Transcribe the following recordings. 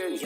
We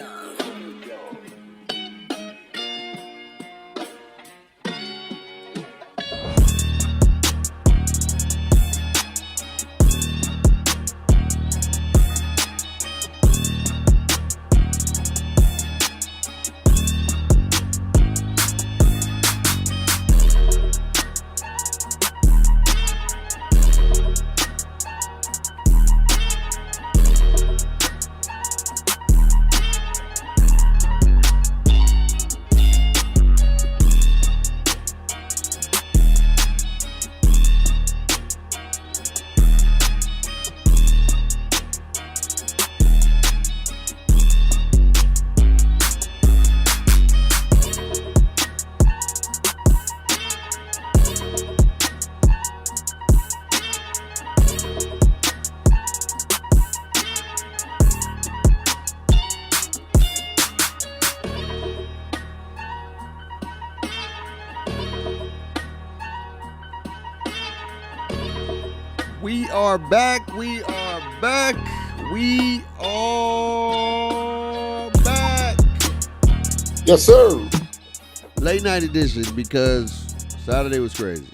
are back. We are back. We are back. Yes, sir. Late night edition because Saturday was crazy.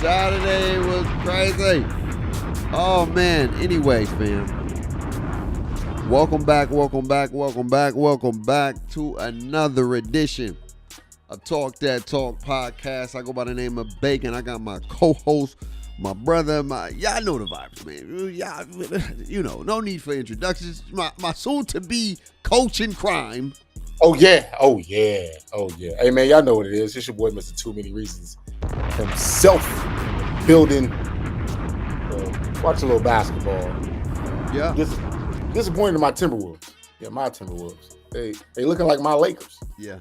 Saturday was crazy. Oh, man. Anyway, fam. Welcome back to another edition of Talk That Talk podcast. I go by the name of Bacon. I got my co-host, my brother, y'all know the vibes, man. Y'all, no need for introductions. My soon-to-be coach in crime. Oh yeah. Hey man, y'all know what it is. It's your boy, Mr. Too Many Reasons himself, building, watch a little basketball. Yeah. Disappointed in my Timberwolves. Yeah, my Timberwolves. They looking like my Lakers. Yeah.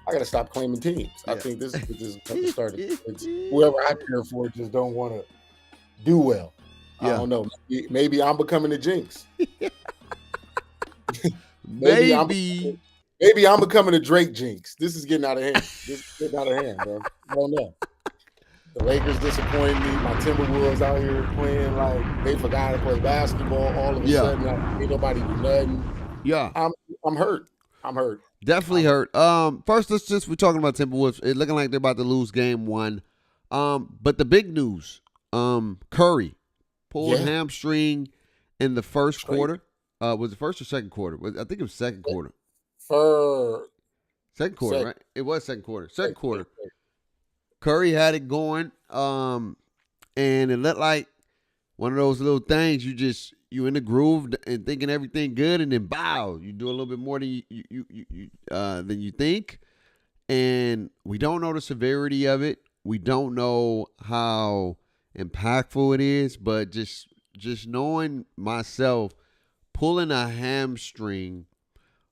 I gotta stop claiming teams. Yeah. I think this is just started. It's whoever I cheer for just don't want to do well. Yeah. I don't know. Maybe I'm becoming the jinx. Maybe I'm becoming a Drake jinx. This is getting out of hand. Bro. I don't know. The Lakers disappointed me. My Timberwolves out here playing like they forgot to play basketball. All of a sudden, ain't nobody do nothing. Yeah. I'm hurt. Definitely hurt. First, we're talking about Timberwolves. It's looking like they're about to lose game one. But the big news, Curry pulled hamstring in the first quarter. Was it first or second quarter? I think it was second quarter. Second quarter, right? It was second quarter. Second quarter. Curry had it going, and it looked like one of those little things you in the groove and thinking everything good, and then bow, you do a little bit more than you think, and we don't know the severity of it. We don't know how impactful it is, but just knowing myself, pulling a hamstring,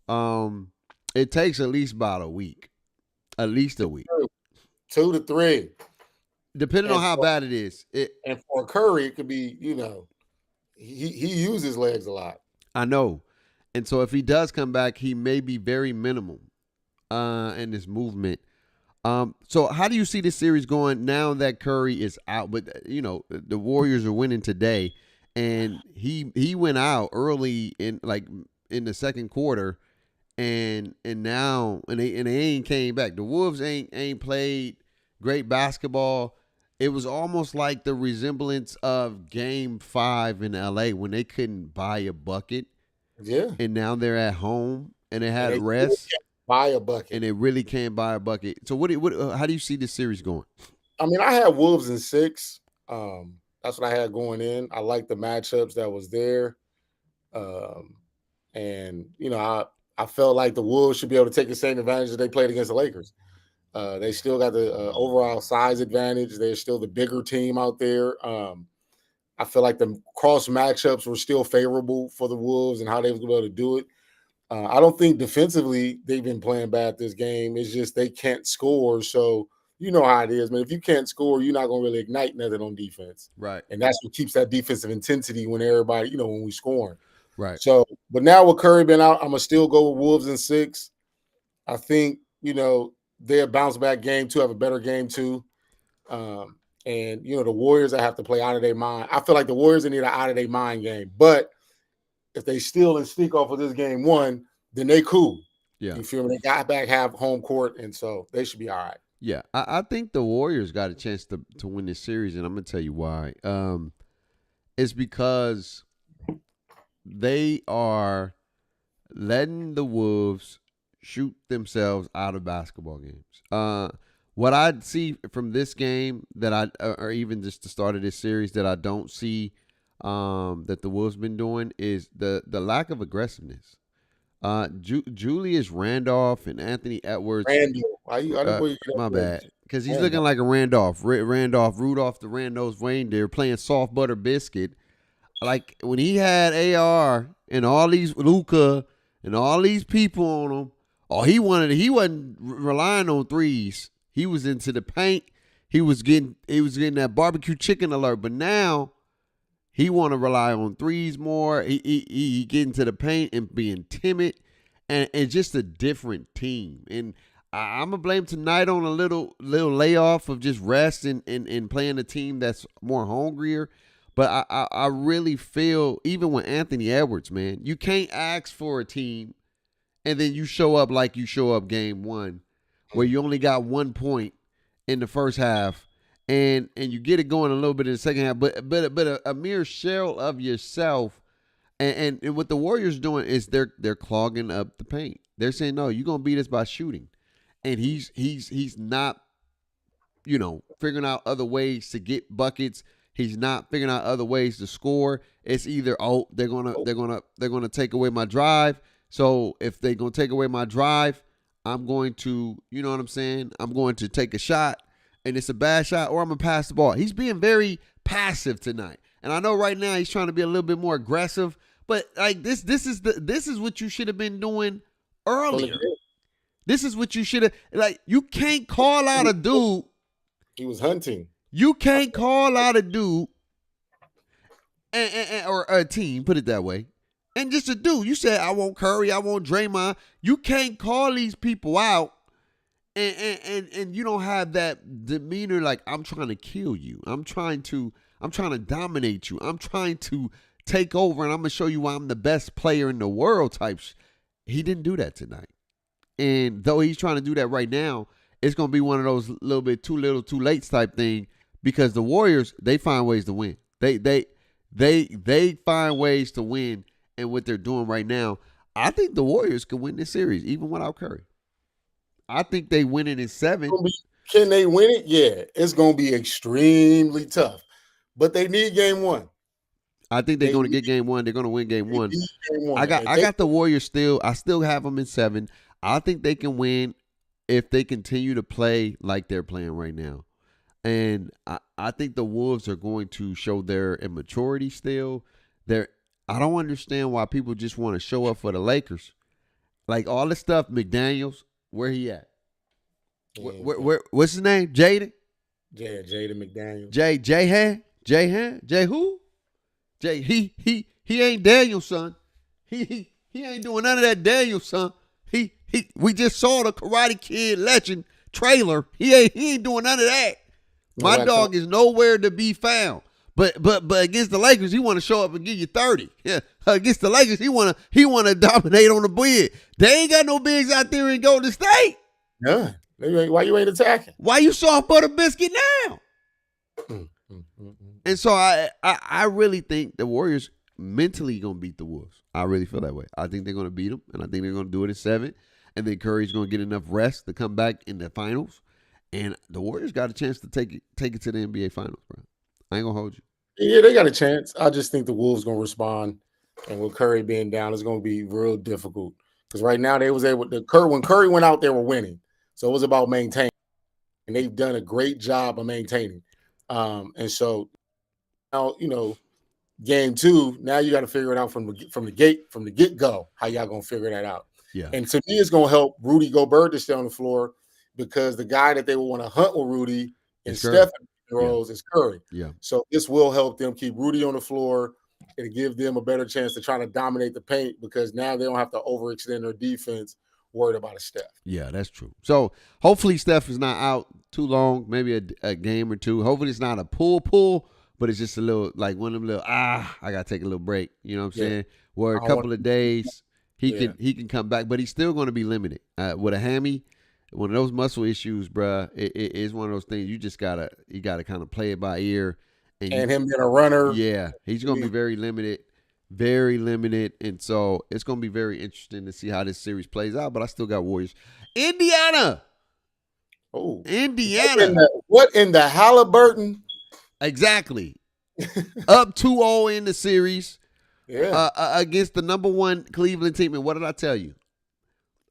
it takes at least about a week, at least a week, 2 to 3, depending on how bad it is. And for Curry, it could be, he uses legs a lot. I know. And so if he does come back, he may be very minimal in his movement. So how do you see this series going now that Curry is out? But, the Warriors are winning today, and he went out early in the second quarter, and now they ain't came back. The Wolves ain't played great basketball. It was almost like the resemblance of Game 5 in LA when they couldn't buy a bucket. Yeah. And now they're at home and they had rest. Buy a bucket. And they really can't buy a bucket. So how do you see this series going? I mean, I had Wolves in 6. That's what I had going in. I like the matchups that was there. And I felt like the Wolves should be able to take the same advantage that they played against the Lakers. They still got the overall size advantage. They're still the bigger team out there. I feel like the cross matchups were still favorable for the Wolves and how they were able to do it. I don't think defensively they've been playing bad this game. It's just they can't score. So you know how it is, man. If you can't score, you're not going to really ignite nothing on defense. Right. And that's what keeps that defensive intensity when everybody, when we scoring. Right. So, but now with Curry been out, I'm going to still go with Wolves in 6. I think, they'll bounce back game 2, have a better game 2. And the Warriors that have to play out of their mind. I feel like the Warriors need an out of their mind game. But if they steal and sneak off of this game one, then they cool. Yeah. You feel me? They got back have home court, and so they should be all right. Yeah. I think the Warriors got a chance to win this series, and I'm gonna tell you why. It's because they are letting the Wolves shoot themselves out of basketball games. What I see from this game or even just the start of this series that I don't see that the Wolves been doing is the lack of aggressiveness. Julius Randolph and Anthony Edwards. Randall, why you? I didn't you get My up bad, because he's looking Randall. like a Randolph. Rudolph the Red-Nosed Reindeer playing soft butter biscuit. Like when he had AR and all these Luka and all these people on him, he wasn't relying on threes. He was into the paint. He was getting that barbecue chicken alert. But now he want to rely on threes more. He getting to the paint and being timid, and just a different team. And I'm gonna blame tonight on a little layoff of just rest and playing a team that's more hungrier. But I really feel, even with Anthony Edwards, man, you can't ask for a team and then you show up like you show up game one, where you only got 1 point in the first half, and you get it going a little bit in the second half, but a mere shell of yourself. And what the Warriors doing is they're clogging up the paint. They're saying, no, you're gonna beat us by shooting, and he's not, figuring out other ways to get buckets. He's not figuring out other ways to score. It's either they're gonna take away my drive. So if they're gonna take away my drive, I'm going to, you know what I'm saying? I'm going to take a shot, and it's a bad shot, or I'm gonna pass the ball. He's being very passive tonight, and I know right now he's trying to be a little bit more aggressive. But like this is what you should have been doing earlier. This is what you should have, you can't call out a dude. He was hunting. You can't call out a dude or a team, put it that way, and just a dude. You said, I want Curry, I want Draymond. You can't call these people out and you don't have that demeanor like, I'm trying to kill you. I'm trying to dominate you. I'm trying to take over, and I'm going to show you why I'm the best player in the world type. He didn't do that tonight. And though he's trying to do that right now, it's going to be one of those little bit too little, too late type thing, because the Warriors, they find ways to win. They find ways to win, and what they're doing right now, I think the Warriors can win this series even without Curry. I think they win it in 7. Can they win it? Yeah, it's going to be extremely tough, but they need game 1. I think they're going to get game 1. They're going to win game 1. I got the Warriors still. I still have them in 7. I think they can win if they continue to play like they're playing right now. And I think the Wolves are going to show their immaturity still. I don't understand why people just want to show up for the Lakers. Like all this stuff, McDaniels, where he at? What's his name? Jaden? Yeah, Jaden McDaniels. Jay who? Jay, he ain't Daniel's son. He ain't doing none of that Daniel's son. We just saw the Karate Kid legend trailer. He ain't doing none of that. My dog is nowhere to be found. But against the Lakers, he want to show up and give you 30. Yeah, against the Lakers, he want to dominate on the bid. They ain't got no bigs out there in Golden State. None. Why you ain't attacking? Why you soft butter biscuit now? And so I really think the Warriors mentally gonna beat the Wolves. I really feel that way. I think they're gonna beat them, and I think they're gonna do it in 7. And then Curry's gonna get enough rest to come back in the finals. And the Warriors got a chance to take it to the NBA Finals, bro. I ain't gonna hold you. Yeah, they got a chance. I just think the Wolves gonna respond, and with Curry being down, it's gonna be real difficult. Because right now they was able to when Curry went out, they were winning. So it was about maintaining, and they've done a great job of maintaining. And so now game 2. Now you got to figure it out from the get go. How y'all gonna figure that out? Yeah. And to me, it's gonna help Rudy Gobert to stay on the floor, because the guy that they will want to hunt with Rudy and Steph is Curry. Yeah. So this will help them keep Rudy on the floor and give them a better chance to try to dominate the paint, because now they don't have to overextend their defense worried about a Steph. Yeah, that's true. So hopefully Steph is not out too long, maybe a game or two. Hopefully it's not a pull, but it's just a little like one of them little I gotta take a little break. You know what I'm Yeah. saying? Where a I don't want couple of days he Yeah. can come back, but he's still going to be limited with a hammy. One of those muscle issues, bruh, it is one of those things you gotta kind of play it by ear. And him being a runner. Yeah, he's going to be very limited, and so it's going to be very interesting to see how this series plays out. But I still got Warriors, Indiana. Oh, Indiana. What in the Halliburton? Exactly. Up 2-0 in the series. Yeah. Against the number 1 Cleveland team. And what did I tell you?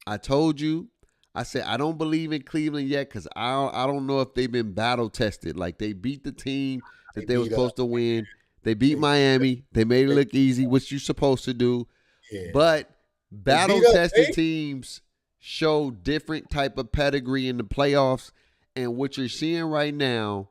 I told you. I said I don't believe in Cleveland yet because I don't know if they've been battle tested. Like they beat the team that they were supposed to win. They beat Miami. They made it look easy, which you're supposed to do. Yeah. But battle tested teams show different type of pedigree in the playoffs. And what you're seeing right now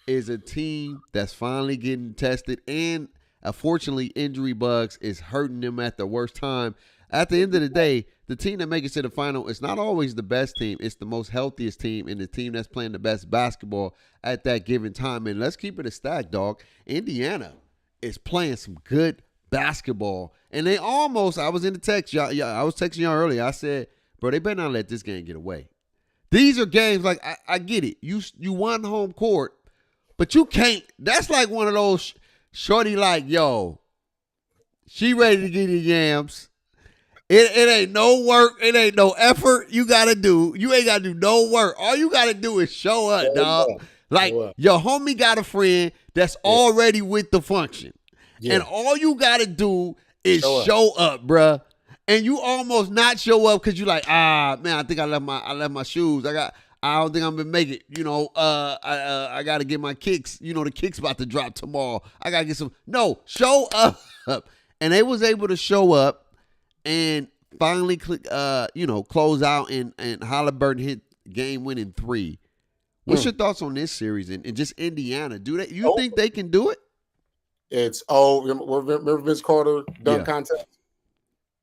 is a team that's finally getting tested. And unfortunately, injury bugs is hurting them at the worst time. At the end of the day, the team that makes it to the final is not always the best team. It's the most healthiest team and the team that's playing the best basketball at that given time. And let's keep it a stack, dog. Indiana is playing some good basketball. And they almost, I was in the text, I was texting y'all earlier. I said, bro, they better not let this game get away. These are games like, I get it. You won home court, but you can't. That's like one of those shorty like, yo, she ready to get the yams. It ain't no work. It ain't no effort you got to do. You ain't got to do no work. All you got to do is show up, dog. Like, your homie got a friend that's already with the function. Yeah. And all you got to do is show up, bruh. And you almost not show up because you like, man, I think I left my shoes. I don't think I'm going to make it. You know, I got to get my kicks. You know, the kicks about to drop tomorrow. I got to get some. No, show up. And they was able to show up. And finally, close out and Halliburton hit game-winning 3. What's your thoughts on this series and just Indiana? You think they can do it? It's remember Vince Carter dunk contest?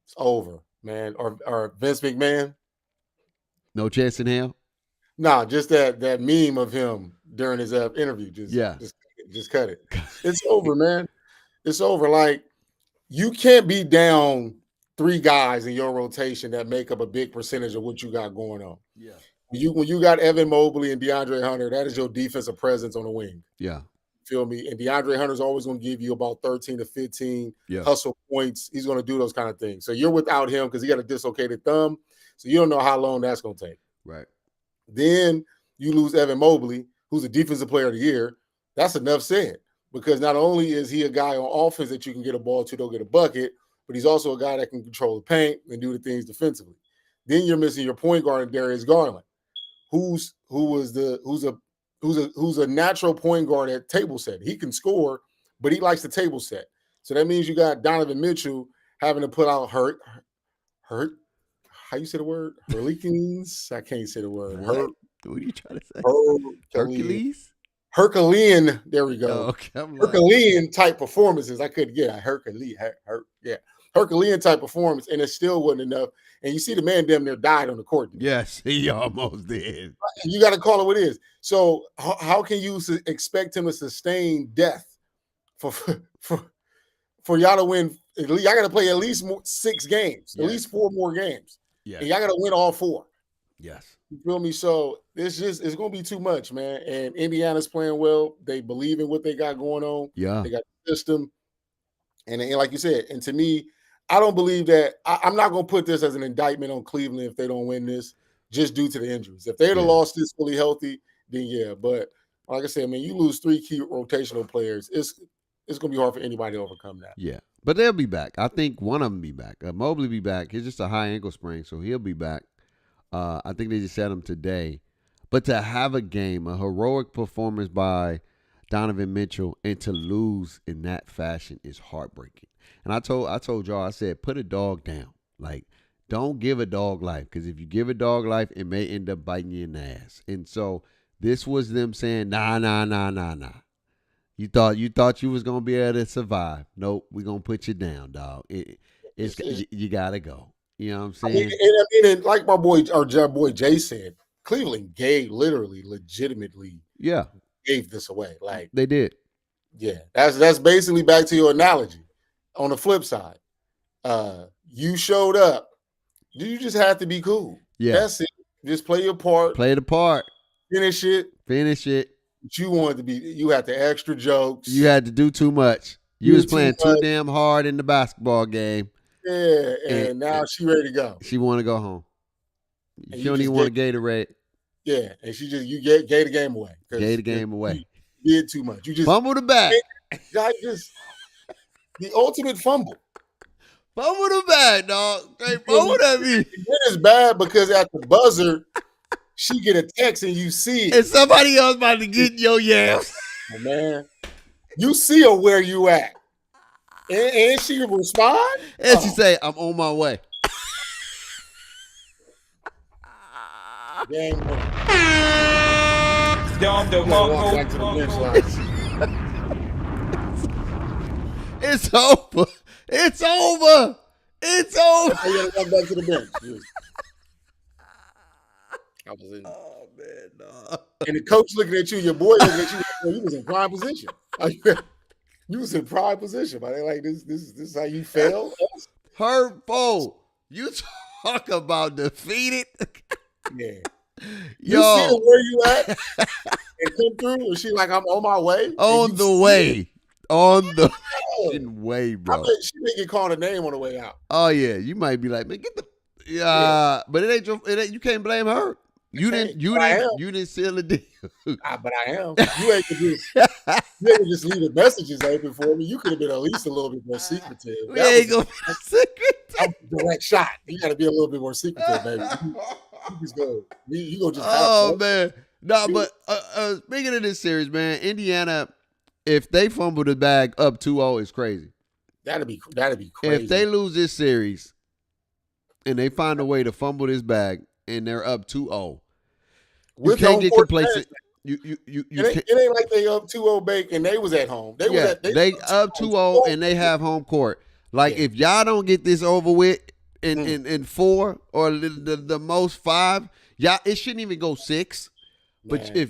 It's over, man. Or Vince McMahon? No chance in hell? Nah, just that meme of him during his interview. Just cut it. It's over, man. It's over. Like, you can't be down 3 guys in your rotation that make up a big percentage of what you got going on. Yeah. When you got Evan Mobley and DeAndre Hunter, that is your defensive presence on the wing. Yeah. Feel me? And DeAndre Hunter's always going to give you about 13 to 15 hustle points. He's going to do those kind of things. So you're without him because he got a dislocated thumb. So you don't know how long that's going to take. Right. Then you lose Evan Mobley, who's a defensive player of the year. That's enough said. Because not only is he a guy on offense that you can get a ball to, go get a bucket, but he's also a guy that can control the paint and do the things defensively. Then you're missing your point guard, Darius Garland, who's a natural point guard at table set. He can score, but he likes the table set. So that means you got Donovan Mitchell having to put out hurt. How you say the word? Hercules? I can't say the word. What are you trying to say? Hercules? Herculean. There we go. Oh, okay. Herculean type performances. I couldn't get Herculean. Herculean type performance, and it still wasn't enough. And you see the man damn near died on the court. Yes, he almost did. You got to call it what it is. So how can you expect him to sustain death for y'all to win? Y'all got to play at least 6 games, at least 4 more games. Yeah, and y'all got to win all 4. Yes. You feel me? So it's going to be too much, man. And Indiana's playing well. They believe in what they got going on. Yeah. They got the system. And like you said, and to me, I don't believe that. I'm not going to put this as an indictment on Cleveland if they don't win this, just due to the injuries. If they'd have lost this fully healthy, then yeah. But like I said, man, you lose 3 key rotational players. It's going to be hard for anybody to overcome that. Yeah. But they'll be back. I think one of them be back. Mobley be back. It's just a high ankle sprain, so he'll be back. I think they just said him today. But to have a game, a heroic performance by Donovan Mitchell, and to lose in that fashion is heartbreaking. And I told y'all, I said, put a dog down. Like, don't give a dog life, because if you give a dog life, it may end up biting you in the ass. And so this was them saying, nah. You thought you was gonna be able to survive. Nope, we're gonna put you down, dog. You gotta go. You know what I'm I mean, saying? and like my boy Jay said, Cleveland legitimately Yeah, gave this away. Like, they did. yeah, that's basically back to your analogy. On the flip side, you showed up. You just have to be cool. Yeah, That's it. Just play your part, play the part, finish it. finish it. But you wanted to be. You had the extra jokes. You had to do too much. You You was did too playing too much. damn hard in the basketball game, Yeah, and and now she ready to go. she want to go home. And She you don't just even want a Gatorade. Yeah, and you gave the game away. Gave the game away. You did too much. You just Fumble the bag. just the ultimate fumble. Fumble the bag, dog. Straight fumble that me. It is bad because at the buzzer, she get a text and you see it. And somebody else about to get your yams. Oh, man, you see her where you at, and she respond. And she say, "I'm on my way." Game winner. Walk back to the bench line. It's over. It's over. It's over. I gotta walk back to the bench. I was in. Oh man, no. And the coach looking at you, your boy looking at you. Well, you was in prime position. You was in prime position, but they like this is how you fail. Hurtful. You talk about defeated. Yeah. Yo, You see her where you at and come through, and she like, I'm on my way. on the way. On the way, I bro. bet she didn't get called a name on the way out. Oh yeah, you might be like, man, get the but it ain't you can't blame her. You didn't seal the deal. But I am. You ain't just leave the messages open for me. You could have been at least a little bit more secretive. We ain't gonna be secret. Direct shot. You got to be a little bit more secretive, baby. You just go. You go just. Oh man, no, but speaking of this series, man, Indiana, if they fumble the bag up 2-0, is crazy. That'd be crazy. If they lose this series and they find a way to fumble this bag and they're up 2-0, you can't get complacent. It ain't like they up 2-0 bake and they was at home. They up 2-0 and they have home court. Like if y'all don't get this over with in 4 or the most 5, y'all it shouldn't even go 6. But man,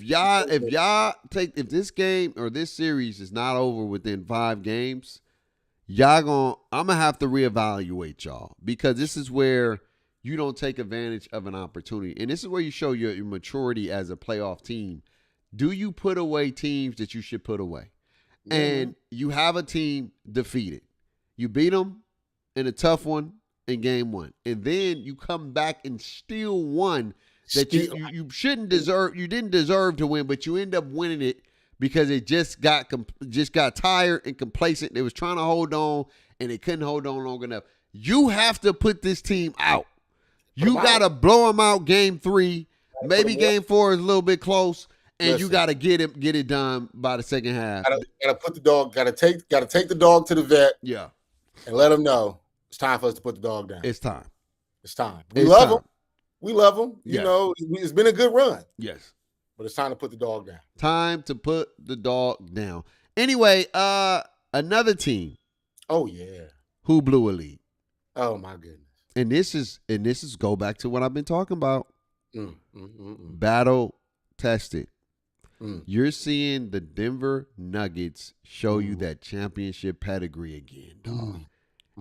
if this game or this series is not over within 5 games, I'm gonna have to reevaluate y'all, because this is where you don't take advantage of an opportunity, and this is where you show your maturity as a playoff team. Do you put away teams that you should put away? Mm-hmm. And you have a team defeated. You beat them in a tough one in game 1, and then you come back and still won that you shouldn't deserve. You didn't deserve to win, but you end up winning it because it just got tired and complacent. They was trying to hold on and they couldn't hold on long enough. You have to put this team out. You got to blow them out game 3. Maybe game 4 is a little bit close, and you got to get it done by the second half. Got to put the dog. Got to take the dog to the vet. Yeah, and let them know it's time for us to put the dog down. It's time. It's time. We love them. We love them. You know, it's been a good run. Yes. But it's time to put the dog down. Time to put the dog down. Anyway, another team. Oh yeah. Who blew a lead? Oh my goodness. And this is go back to what I've been talking about. Battle tested. You're seeing the Denver Nuggets show you that championship pedigree again, dog.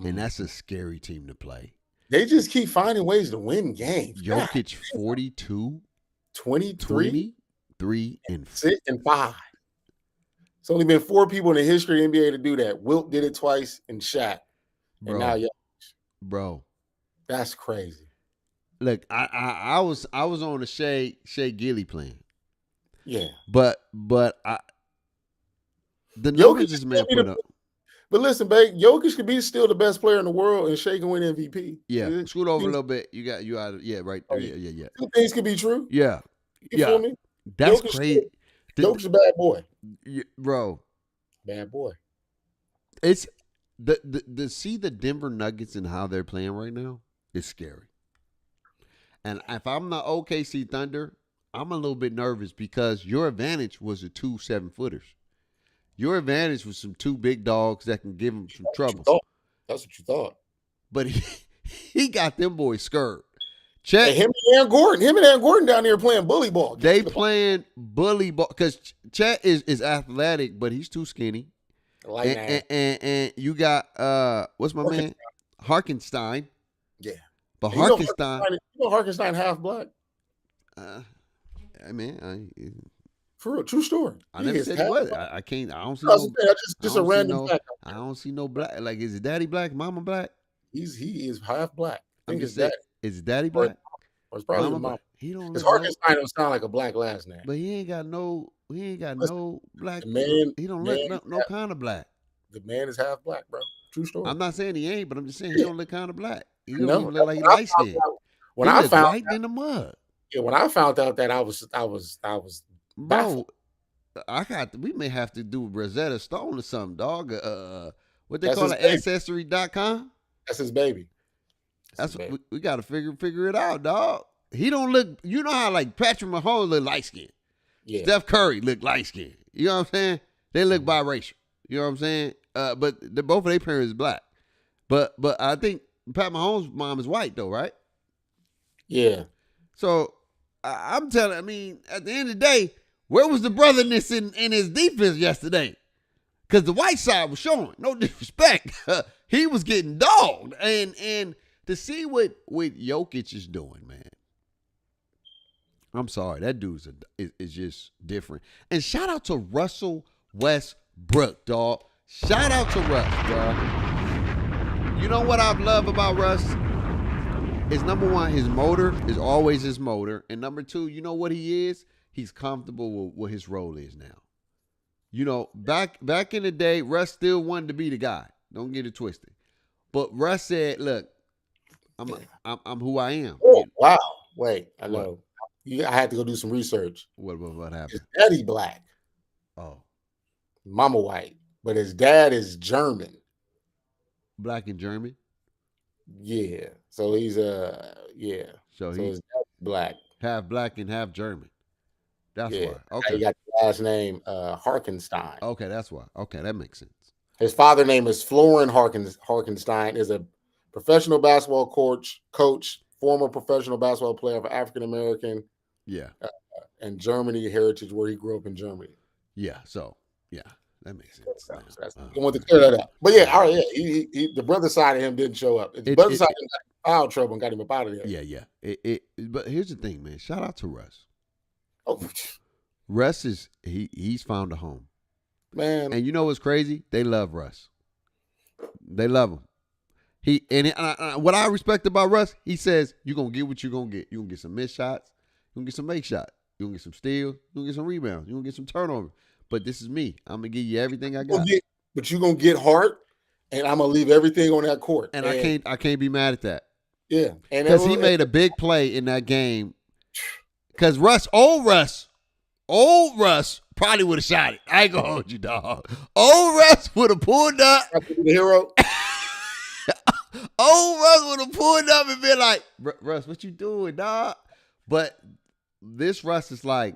And that's a scary team to play. They just keep finding ways to win games. Jokic 42, 23, 3 and 6 and 5. It's only been 4 people in the history of the NBA to do that. Wilt did it twice and Shaq. And now bro. That's crazy. Look, I was on the Shea Gilly plan. Yeah. But the numbers this man put up. But listen, babe, Jokic could be still the best player in the world and Shea can win MVP. Yeah. Scoot over a little bit. You out of right there. Yeah. Two things could be true. Yeah. You feel me? That's crazy. Jokic's a bad boy. Bro. Bad boy. It's the see the Denver Nuggets and how they're playing right now is scary. And if I'm the OKC Thunder, I'm a little bit nervous because your advantage was the 2 7-footers. Your advantage was some 2 big dogs that can give them some trouble. That's what you thought. But He got them boys scared. And Chet, him and Aaron Gordon down there playing bully ball. they playing bully ball because Chet is athletic, but he's too skinny. Like And you got what's my man? Harkenstein. Yeah. But And Harkenstein, Harkenstein half black. I mean, For real, true story. I never said he was. I can't. I don't see no. Just a random fact. I don't see no black. Like, is his daddy black? Mama black? He is half black. I think just saying. Is his daddy black? Or it's probably Mama mom. He don't. Because Harkenstein don't sound like a black last name. But he ain't got no. No black. Man, he don't look no kind of black. The man is half black, bro. True story. I'm not saying he ain't, but I'm just saying he don't look kind of black. He don't even look like he light skinned. When I found white in the mud. Yeah, when I found out that I was bro. We may have to do Rosetta Stone or something, dog. What they call it, Ancestry.com? That's his baby. That's what we got to figure it out, dog. He don't look. You know how like Patrick Mahomes look light skinned. Yeah. Steph Curry look light skinned. You know what I'm saying? They look biracial. You know what I'm saying? But both of their parents is black. But I think Pat Mahomes' mom is white though, right? Yeah. So I'm telling. I mean, at the end of the day, where was the brotherness in his defense yesterday? Because the white side was showing. No disrespect, he was getting dogged, and to see what Jokic is doing, man. I'm sorry, that dude's is just different. And shout out to Russell Westbrook, dog. Shout out to Russ, dog. You know what I love about Russ? Is number one, his motor is always his motor. And number two, you know what he is? He's comfortable with what his role is now. You know, back in the day, Russ still wanted to be the guy. Don't get it twisted. But Russ said, look, I'm who I am. Oh, wow. Wait, I know. I had to go do some research. What happened? His daddy black. Oh. Mama white. But his dad is German. Black and German? Yeah. So he's yeah. So his dad's black. Half black and half German. That's why. Okay. He got the last name Harkenstein. Okay, that's why. Okay, that makes sense. His father name is Florin Harkenstein, is a professional basketball coach, former professional basketball player of African American, and Germany heritage, where he grew up in Germany. Yeah, so that makes sense. I want to clear that up. But yeah, all right, yeah, he the brother side of him didn't show up. The brother side got foul trouble and got him up out of there. Yeah. But here's the thing, man. Shout out to Russ. Oh, Russ is he's found a home, man. And you know what's crazy? They love Russ. They love him. What I respect about Russ, he says you're gonna get what you're gonna get. You're gonna get some missed shots. You're gonna get some make shots. You're gonna get some steals. You're gonna get some rebounds. You're gonna get some turnovers. But this is me. I'm gonna give you everything I got. But you're gonna get heart, and I'm gonna leave everything on that court. And I can't be mad at that. Yeah, because he made a big play in that game. Because old Russ probably would have shot it. I ain't gonna hold you, dog. Old Russ would have pulled up. The hero. Old Russ would have pulled up and been like, Russ, what you doing, dog? But this Russ is like,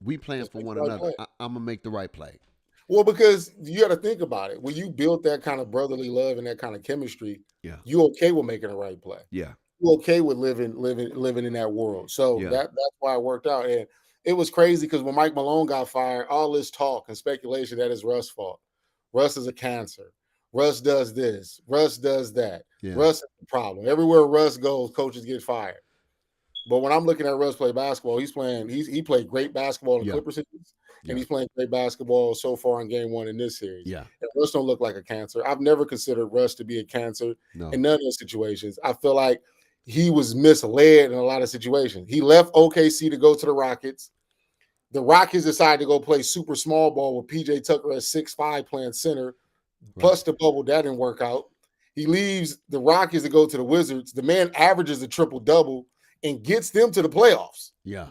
we playing for one another. I'm gonna make the right play. Well, because you got to think about it. When you build that kind of brotherly love and that kind of chemistry, you okay with making the right play. Yeah. You okay with living in that world. So that's why it worked out. And it was crazy because when Mike Malone got fired, all this talk and speculation that is Russ' fault. Russ is a cancer. Russ does this. Russ does that. Yeah. Russ is the problem. Everywhere Russ goes, coaches get fired. But when I'm looking at Russ play basketball, he played great basketball in the Clippers series, and he's playing great basketball so far in game one in this series. Yeah. And Russ don't look like a cancer. I've never considered Russ to be a cancer in none of those situations. I feel like he was misled in a lot of situations. He left OKC to go to the Rockets. The Rockets decided to go play super small ball with PJ Tucker at 6'5" playing center. Plus the bubble, that didn't work out. He leaves the Rockets to go to the Wizards. The man averages a triple-double and gets them to the playoffs. Yeah.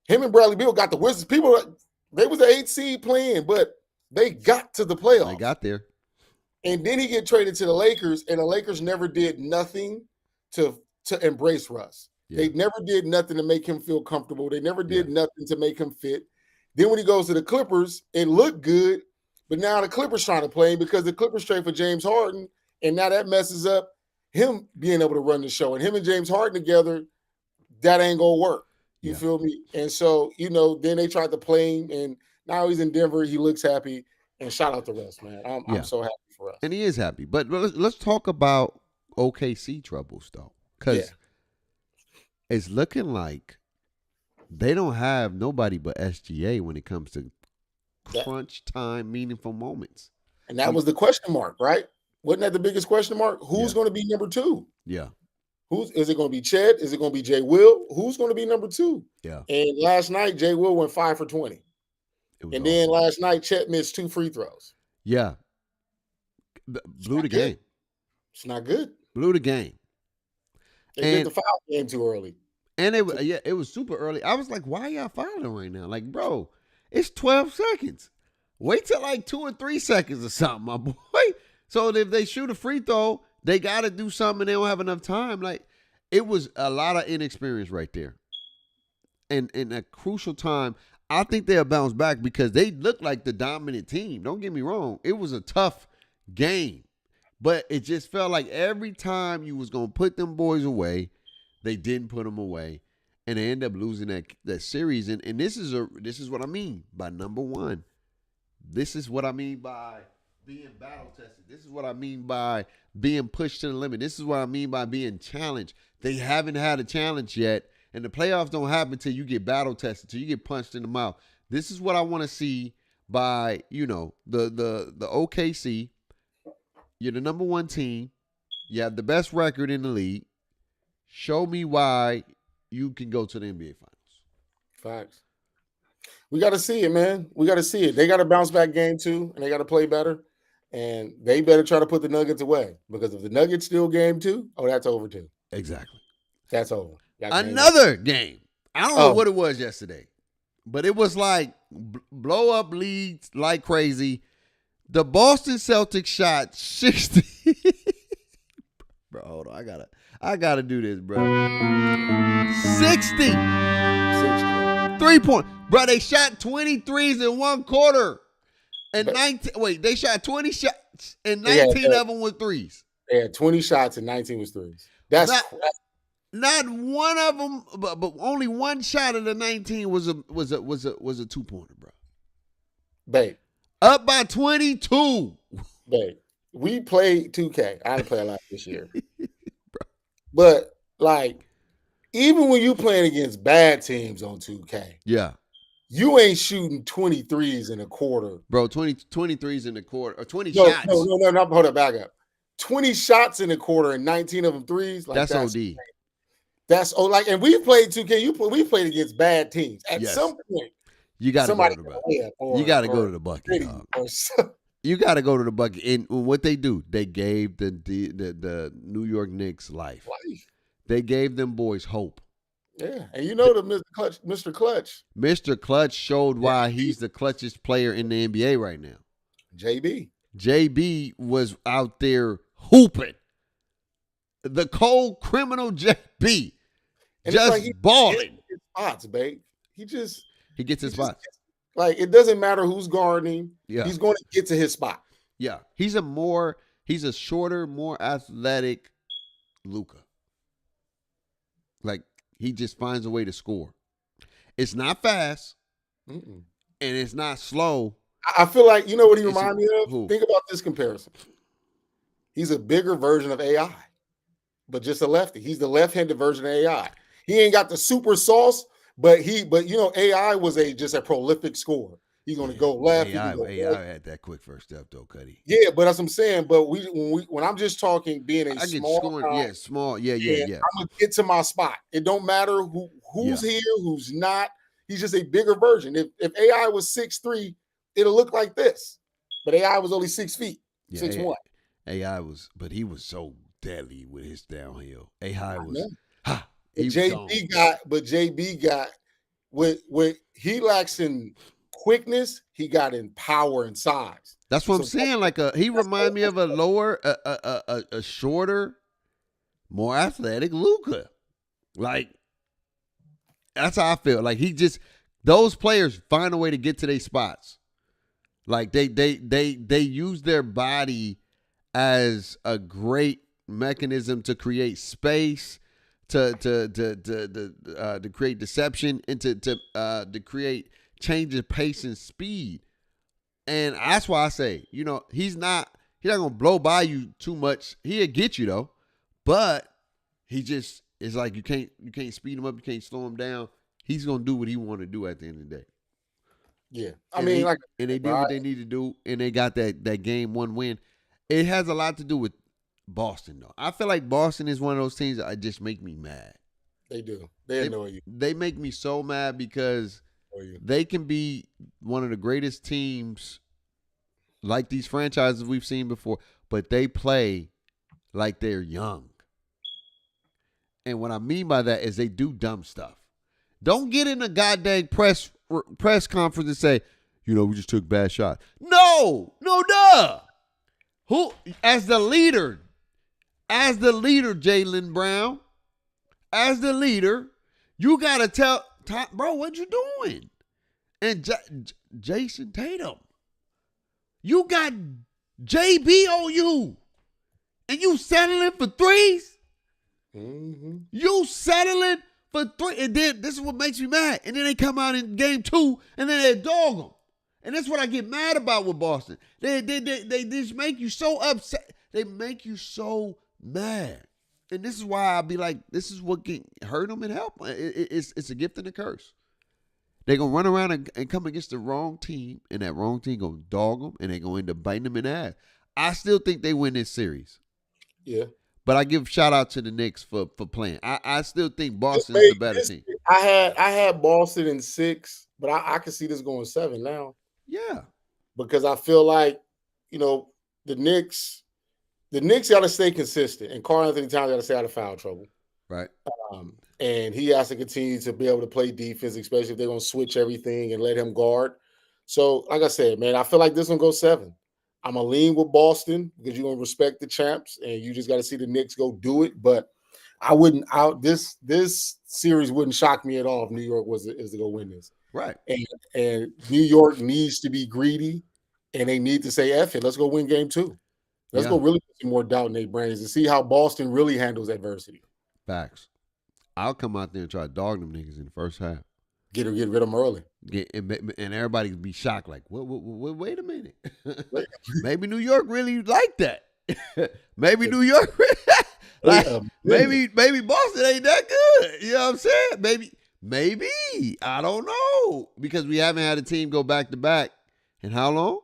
Him and Bradley Beal got the Wizards. They was the 8th seed playing, but they got to the playoffs. They got there. And then he get traded to the Lakers, and the Lakers never did nothing to embrace Russ. Yeah. They never did nothing to make him feel comfortable. They never did nothing to make him fit. Then when he goes to the Clippers, it looked good, but now the Clippers trying to play him because the Clippers trade for James Harden, and now that messes up him being able to run the show. And him and James Harden together, that ain't gonna work. You feel me? And so, then they tried to play him, and now he's in Denver. He looks happy. And shout out to Russ, man. I'm so happy for us. And he is happy. But let's talk about OKC troubles, though. Because it's looking like they don't have nobody but SGA when it comes to crunch time, meaningful moments. And that was the question mark, right? Wasn't that the biggest question mark? Who's going to be number 2? Yeah. Is it going to be Chet? Is it going to be Jay Will? Who's going to be number 2? Yeah. And last night, Jay Will went 5 for 20. And then last night, Chet missed 2 free throws. Yeah. Blew the game. It's not good. Blew the game. They did the foul game too early. And it was super early. I was like, why y'all fouling right now? Like, bro, it's 12 seconds. Wait till like 2 or 3 seconds or something, my boy. So if they shoot a free throw, they got to do something and they don't have enough time. Like, it was a lot of inexperience right there. And in a crucial time, I think they'll bounce back because they look like the dominant team. Don't get me wrong. It was a tough game. But it just felt like every time you was going to put them boys away, they didn't put them away. And they end up losing that series. And this is what I mean by number one. This is what I mean by being battle tested. This is what I mean by being pushed to the limit. This is what I mean by being challenged. They haven't had a challenge yet. And the playoffs don't happen until you get battle tested, until you get punched in the mouth. This is what I want to see by, the OKC. You're the number 1 team. You have the best record in the league. Show me why you can go to the NBA Finals. Facts. We got to see it, man. We got to see it. They got to bounce back game 2, and they got to play better. And they better try to put the Nuggets away. Because if the Nuggets steal game 2, that's over too. Exactly. That's over. Another game. I don't know what it was yesterday. But it was like blow up leads like crazy. The Boston Celtics shot 60. Bro, hold on. I gotta do this, bro. 60. 3-point. Bro, they shot 23s in one quarter. And 19. Wait, they shot 20 shots and 19 of them were threes. They had 20 shots and 19 was threes. That's not one of them, but only one shot of the 19 was a 2-pointer, bro. Babe. Up by 22. Babe, we played 2K. I didn't play a lot this year. But, even when you playing against bad teams on 2K, you ain't shooting 23s in a quarter. Bro, 23s in a quarter, or 20 shots. No, hold up, back up. 20 shots in a quarter and 19 of them threes. That's OD. That's and we played 2K. We played against bad teams. At some point, you got to go to the bucket. You got to go to the bucket. You got to go to the bucket. And what they do, they gave the New York Knicks life. They gave them boys hope. Yeah, and the Mr. Clutch. Mr. Clutch showed why he's the clutchest player in the NBA right now. JB was out there hooping. The cold criminal JB. And just balling. His spots, babe. He gets his spots. It doesn't matter who's guarding. Yeah. He's going to get to his spot. Yeah. He's a shorter, more athletic Luka. He just finds a way to score. It's not fast. And it's not slow. I feel like, you know what he reminds me of? Who? Think about this comparison. He's a bigger version of AI, but just a lefty. He's the left-handed version of AI. He ain't got the super sauce, but AI was just a prolific scorer. He's going to go left. AI had that quick first step though, Cuddy. Yeah, but that's what I'm saying. But when I'm just talking being a small guy, small. Yeah. I'm gonna get to my spot. It don't matter who's here, who's not. He's just a bigger version. If AI was 6'3", it'll look like this. But AI was only 6 feet, 6'1". AI was, but he was so deadly with his downhill. AI was, JB got what he lacks in quickness, he got in power and size. That's what I'm saying. He reminded me of a lower, a shorter, more athletic Luka. That's how I feel. Those players find a way to get to their spots. They use their body as a great mechanism to create space, to create deception, and to create change of pace and speed. And that's why I say, he's not gonna blow by you too much. He'll get you though, but he just is like you can't speed him up, you can't slow him down. He's gonna do what he want to do at the end of the day. Yeah, and they did what they need to do, and they got that game 1 win. It has a lot to do with Boston, though. I feel like Boston is one of those teams that just make me mad. They do. They annoy you. They make me so mad because they can be one of the greatest teams, like these franchises we've seen before, but they play like they're young. And what I mean by that is they do dumb stuff. Don't get in a goddamn press conference and say, we just took bad shots. No, duh. Who, as the leader, Jaylen Brown, as the leader, you gotta tell, bro, what you doing? And Jason Tatum, you got JB on you, and you settling for threes. Mm-hmm. You settling for 3, and then this is what makes me mad. And then they come out in game 2, and then they dog them. And that's what I get mad about with Boston. They just make you so upset. They make you so mad. And this is why I be like, this is what can hurt them and help. It's a gift and a curse. They're going to run around and come against the wrong team, and that wrong team going to dog them, and they're going to end up biting them in the ass. I still think they win this series. Yeah. But I give shout out to the Knicks for playing. I still think Boston is the better team. I had Boston in 6, but I can see this going 7 now. Yeah. Because I feel like, the Knicks got to stay consistent, and Karl Anthony Towns got to stay out of foul trouble. Right. And he has to continue to be able to play defense, especially if they're going to switch everything and let him guard. So, like I said, man, I feel like this one goes 7. I'm going to lean with Boston because you're going to respect the champs, and you just got to see the Knicks go do it. But this series wouldn't shock me at all if New York is to go win this. Right. And New York needs to be greedy, and they need to say, F it, let's go win game 2. Let's go really put some more doubt in their brains and see how Boston really handles adversity. Facts. I'll come out there and try to dog them niggas in the first half. Get rid of them early. And everybody be shocked like, wait a minute. Maybe New York really like that. Maybe New York maybe Boston ain't that good. You know what I'm saying? Maybe. I don't know. Because we haven't had a team go back to back in how long?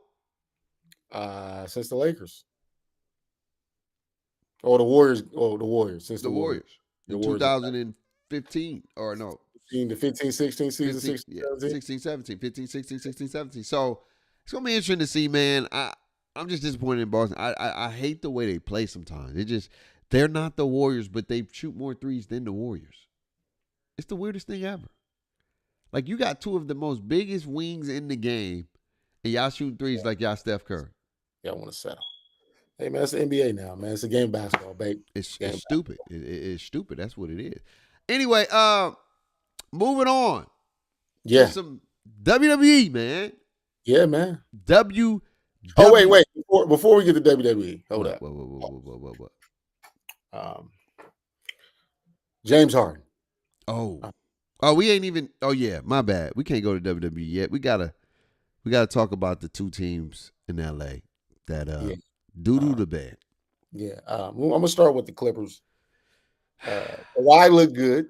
Since the Lakers. Or the Warriors. Since the Warriors. In 2015 or no. The 15-16 season, 16-17. So it's gonna be interesting to see, man. I'm just disappointed in Boston. I hate the way they play sometimes. They're not the Warriors, but they shoot more threes than the Warriors. It's the weirdest thing ever. Like, you got two of the most biggest wings in the game, and y'all shooting threes like y'all Steph Curry. Y'all want to settle. Hey, man, it's the NBA now, man. It's a game of basketball, babe. It's stupid. It's stupid. That's what it is. Anyway, moving on. Yeah. Some WWE, man. Yeah, man. Oh, wait. Before we get to WWE, hold up. What? James Harden. Oh, we ain't even. Oh, yeah, my bad. We can't go to WWE yet. We gotta talk about the two teams in LA that doo-doo the bed. Yeah, I'm gonna start with the Clippers. Kawhi looked good,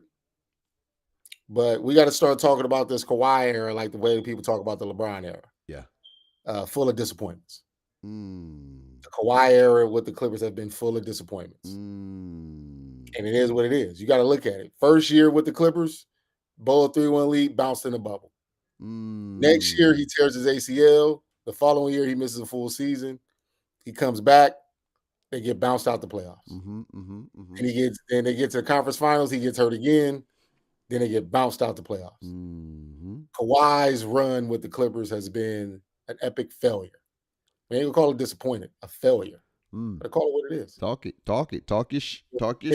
but we got to start talking about this Kawhi era like the way people talk about the LeBron era. Yeah, full of disappointments. The Kawhi era with the Clippers have been full of disappointments, and it is what it is. You got to look at it. First year with the Clippers, bowl 3-1 lead, bounced in the bubble. Next year he tears his ACL. The following year he misses a full season. He comes back. They get bounced out the playoffs. And they get to the conference finals. He gets hurt again. Then they get bounced out the playoffs. Kawhi's run with the Clippers has been an epic failure. We ain't gonna call it disappointed, a failure. I call it what it is. Talk it. At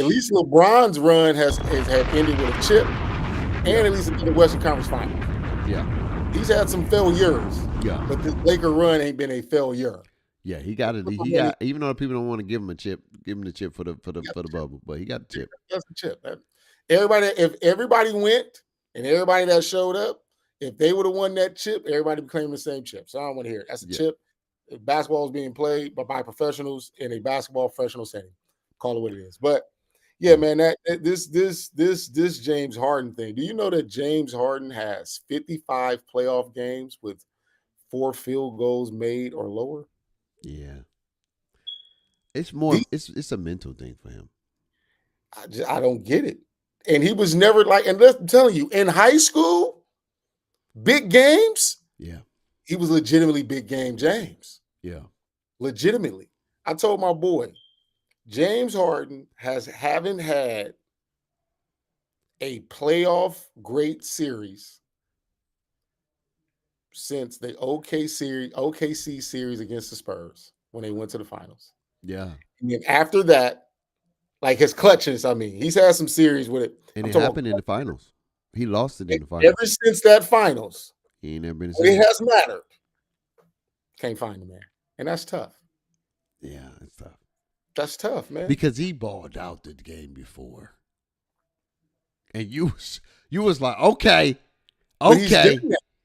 least LeBron's run has ended with a chip, and at least in the Western Conference Finals. Yeah. He's had some failures. Yeah. But this Laker run ain't been a failure. Yeah, he got it. He got, even though people don't want to give him a chip, give him the chip for the bubble, but he got the chip. That's the chip. Everybody, if everybody went and everybody that showed up, if they would have won that chip, everybody would claim the same chip. So I don't want to hear it. That's a Yeah. chip. Basketball is being played by professionals in a basketball professional setting. Call it what it is. But yeah, man, this James Harden thing. Do you know that James Harden has 55 playoff games with 4 field goals made or lower? Yeah. It's more. It's a mental thing for him. I don't get it. And he was never like, and I'm telling you, in high school, big games, Yeah. he was legitimately big game James. Yeah. Legitimately. I told my boy, James Harden haven't had a playoff great series since the OKC series against the Spurs when they went to the finals. Yeah. And then after that, like his clutches, I mean, he's had some series with it. And I'm it talking happened in the finals. He lost it in the about finals. ever since that finals. He ain't never been the When same. it has mattered. Can't find the man. And that's tough. Yeah, it's tough. That's tough, man. Because he balled out the game before. And you was like, okay. But Okay.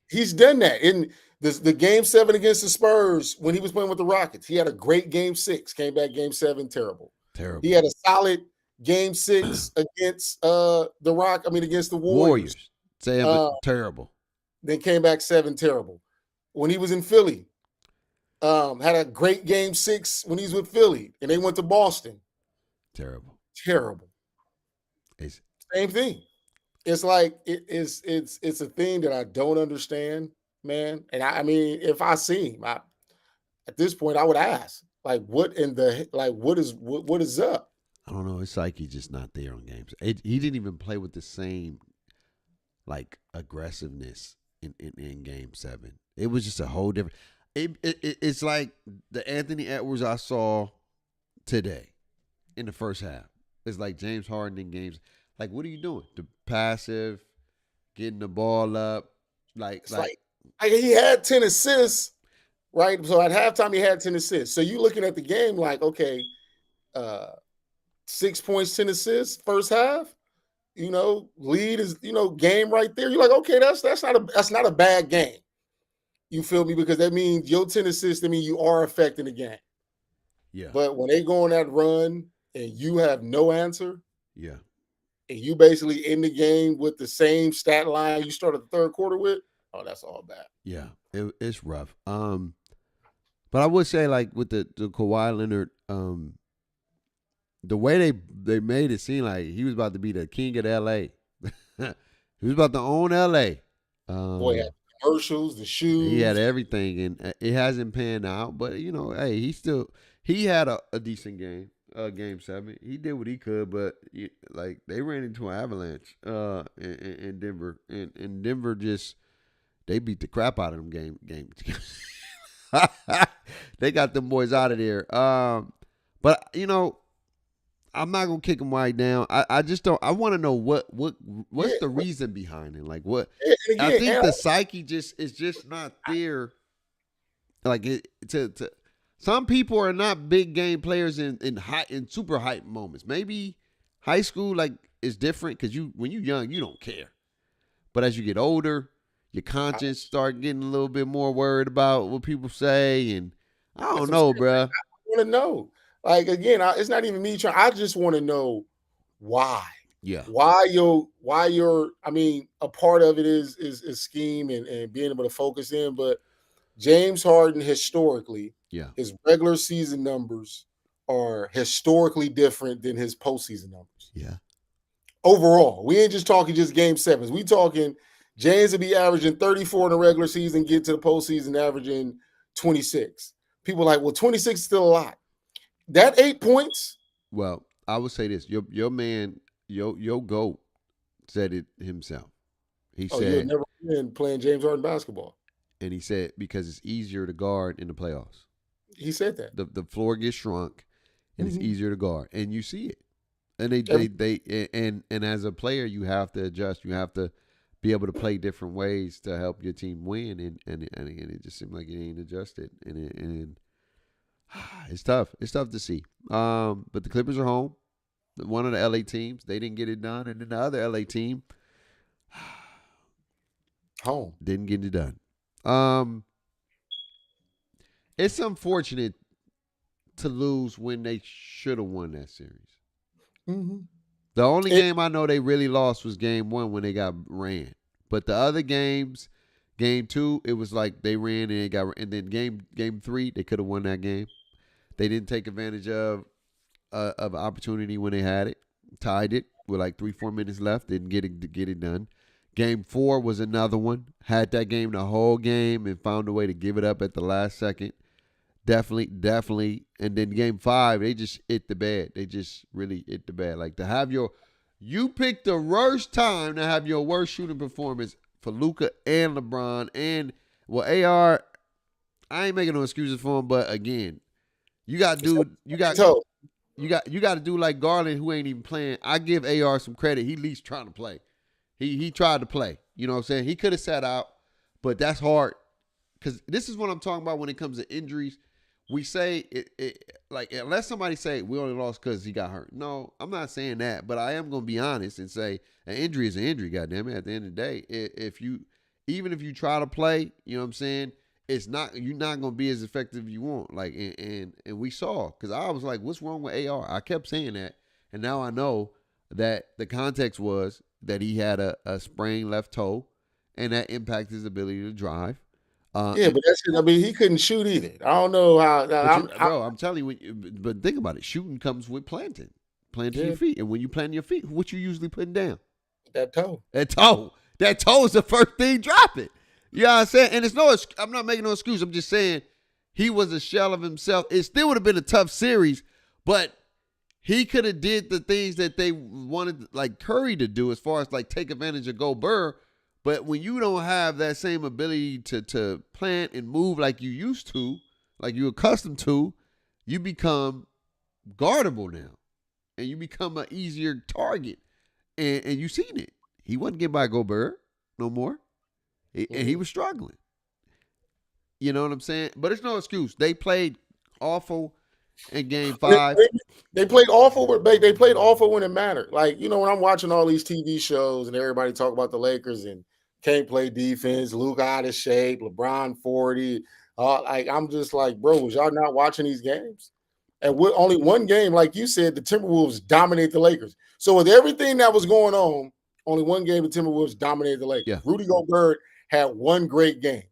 he's done that. In the game 7 against the Spurs, when he was playing with the Rockets, he had a great game 6, came back game 7, terrible. Terrible. He had a solid game 6 against against the Warriors. Terrible. Then came back 7, terrible. When he was in Philly, had a great game 6 when he's with Philly, and they went to Boston. Terrible. Same thing. It's like it's a thing that I don't understand, man. And I mean, if I see him, at this point, I would ask, like, what is up? I don't know. It's like he's just not there on games. He didn't even play with the same like aggressiveness in game 7. It was just a whole different. It's like the Anthony Edwards I saw today in the first half. It's like James Harden in games. Like, what are you doing? The passive, getting the ball up, like he had 10 assists, right? So at halftime he had 10 assists. So you looking at the game like, okay, 6 points, 10 assists, first half. Lead is game right there. You're like, okay, that's not a bad game. You feel me? Because that means your 10 assists, I mean, you are affecting the game. Yeah. But when they go on that run and you have no answer, yeah, and you basically end the game with the same stat line you started the third quarter with, oh, that's all bad. Yeah, it's rough. But I would say, like, with the Kawhi Leonard, the way they made it seem like he was about to be the king of LA. He was about to own LA. Boy, he had commercials, the shoes. He had everything, and it hasn't panned out. But hey, he had a decent game. Game 7, he did what he could, but like they ran into an avalanche in Denver, and Denver just they beat the crap out of them games. They got them boys out of there. But I'm not gonna kick him right now. I just don't. I want to know what's the reason behind it. Like what? Again, I think the psyche is just not there. Like to some people are not big game players in super hype moments. Maybe high school like is different because when you're young you don't care, but as you get older, your conscience start getting a little bit more worried about what people say, and I don't know, bruh. I want to know. Like again, it's not even me trying. I just want to know why. Yeah. Why you're. I mean, a part of it is scheme and being able to focus in, but James Harden historically, his regular season numbers are historically different than his postseason numbers. Yeah. Overall, we ain't just talking just game 7s. We talking James will be averaging 34 in the regular season, get to the postseason averaging 26. People are like, well, 26 is still a lot. That 8 points. Well, I would say this: your man, your GOAT said it himself. He said, "You've never been playing James Harden basketball." And he said because it's easier to guard in the playoffs. He said that the floor gets shrunk, and it's easier to guard, and you see it. And they as a player, you have to adjust. You have to be able to play different ways to help your team win. And it just seemed like it ain't adjusted. And It's tough. It's tough to see. But the Clippers are home. One of the LA teams, they didn't get it done, and then the other LA team Home. didn't get it done. It's unfortunate to lose when they should have won that series. Mm-hmm. The only game I know they really lost was game 1 when they got ran. But the other games, game 2, it was like they ran and they got, and then game 3, they could have won that game. They didn't take advantage of an opportunity when they had it. Tied it with like 3-4 minutes left. Didn't get it done. Game 4 was another one. Had that game the whole game and found a way to give it up at the last second. Definitely. And then game 5, they just hit the bed. They just really hit the bed. Like to have you picked the worst time to have your worst shooting performance for Luka and LeBron and AR. I ain't making no excuses for him, but again, you got to do like Garland who ain't even playing. I give AR some credit. He at least trying to play. He tried to play. You know what I'm saying? He could have sat out, but that's hard. Because this is what I'm talking about when it comes to injuries. We say, like, unless somebody say, we only lost because he got hurt. No, I'm not saying that. But I am going to be honest and say, an injury is an injury, goddammit. At the end of the day, even if you try to play, you know what I'm saying, you're not going to be as effective as you want. Like, and we saw. Because I was like, what's wrong with AR? I kept saying that. And now I know that the context was that he had a sprained left toe, and that impacted his ability to drive. Yeah, but that's it. I mean, he couldn't shoot either. I don't know how. I'm telling you, but think about it. Shooting comes with planting your feet, and when you plant your feet, what you usually putting down? That toe. That toe is the first thing dropping. You know what I'm saying? And it's no, I'm not making no excuse. I'm just saying he was a shell of himself. It still would have been a tough series, but he could have did the things that they wanted, like Curry, to do as far as like take advantage of Gobert. But when you don't have that same ability to plant and move like you used to, like you're accustomed to, you become guardable now. And you become an easier target. And you seen it. He wasn't getting by Gobert no more. And he was struggling. You know what I'm saying? But it's no excuse. They played awful in game 5. They played awful, but they played awful when it mattered. Like, you know, when I'm watching all these TV shows and everybody talk about the Lakers and can't play defense, Luke out of shape, LeBron 40. Like, I'm just like, bro, was y'all not watching these games? And with only one game, like you said, the Timberwolves dominate the Lakers. So with everything that was going on, only one game the Timberwolves dominated the Lakers. Yeah. Rudy Gobert had one great game.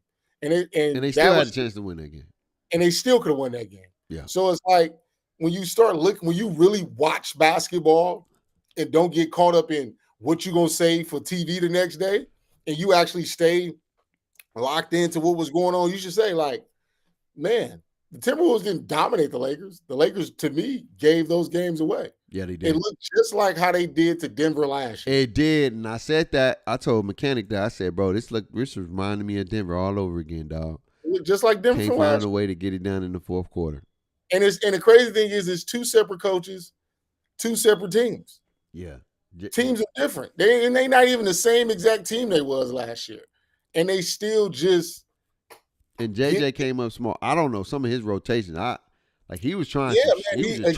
And they still had a chance to win that game. And they still could have won that game. Yeah. So it's like when you start looking, when you really watch basketball and don't get caught up in what you're going to say for TV the next day, and you actually stay locked into what was going on, you should say, like, man, the Timberwolves didn't dominate the Lakers. The Lakers, to me, gave those games away. Yeah, they did. It looked just like how they did to Denver last year. It did, and I said that. I told Mechanic that. I said, bro, this reminded me of Denver all over again, dog. It looked just like Denver from last year. Can't find a way to get it done in the fourth quarter. And the crazy thing is, it's two separate coaches, two separate teams. Yeah. Teams are different. They not even the same exact team they was last year. And they still just. And JJ came up small. I don't know some of his rotations. He was trying. Yeah, man.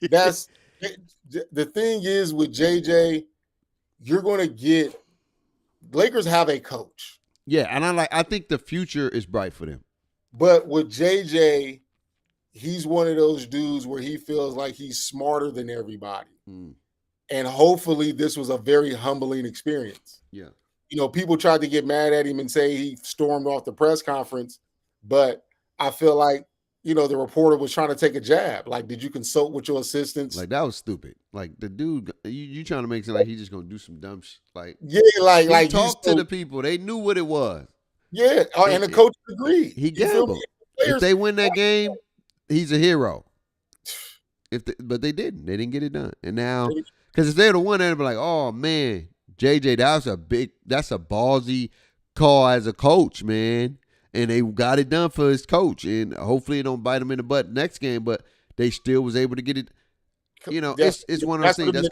That's the thing is with JJ, you're going to get. Lakers have a coach. Yeah, and I think the future is bright for them. But with JJ, he's one of those dudes where he feels like he's smarter than everybody. And hopefully this was a very humbling experience. Yeah. You know, people tried to get mad at him and say he stormed off the press conference, but I feel like, you know, the reporter was trying to take a jab. Like, did you consult with your assistants? Like, that was stupid. Like, the dude, you trying to make it sound like he's just going to do some dumb shit. Like, yeah, like talk to the people. They knew what it was. Yeah, and the coach agreed. He gambled. If they win that game, he's a hero. But they didn't. They didn't get it done. And now, because if they'd have won, they'd be like, oh, man, JJ, that's a ballsy call as a coach, man. And they got it done for his coach. And hopefully it don't bite him in the butt next game, but they still was able to get it. You know, it's one of those things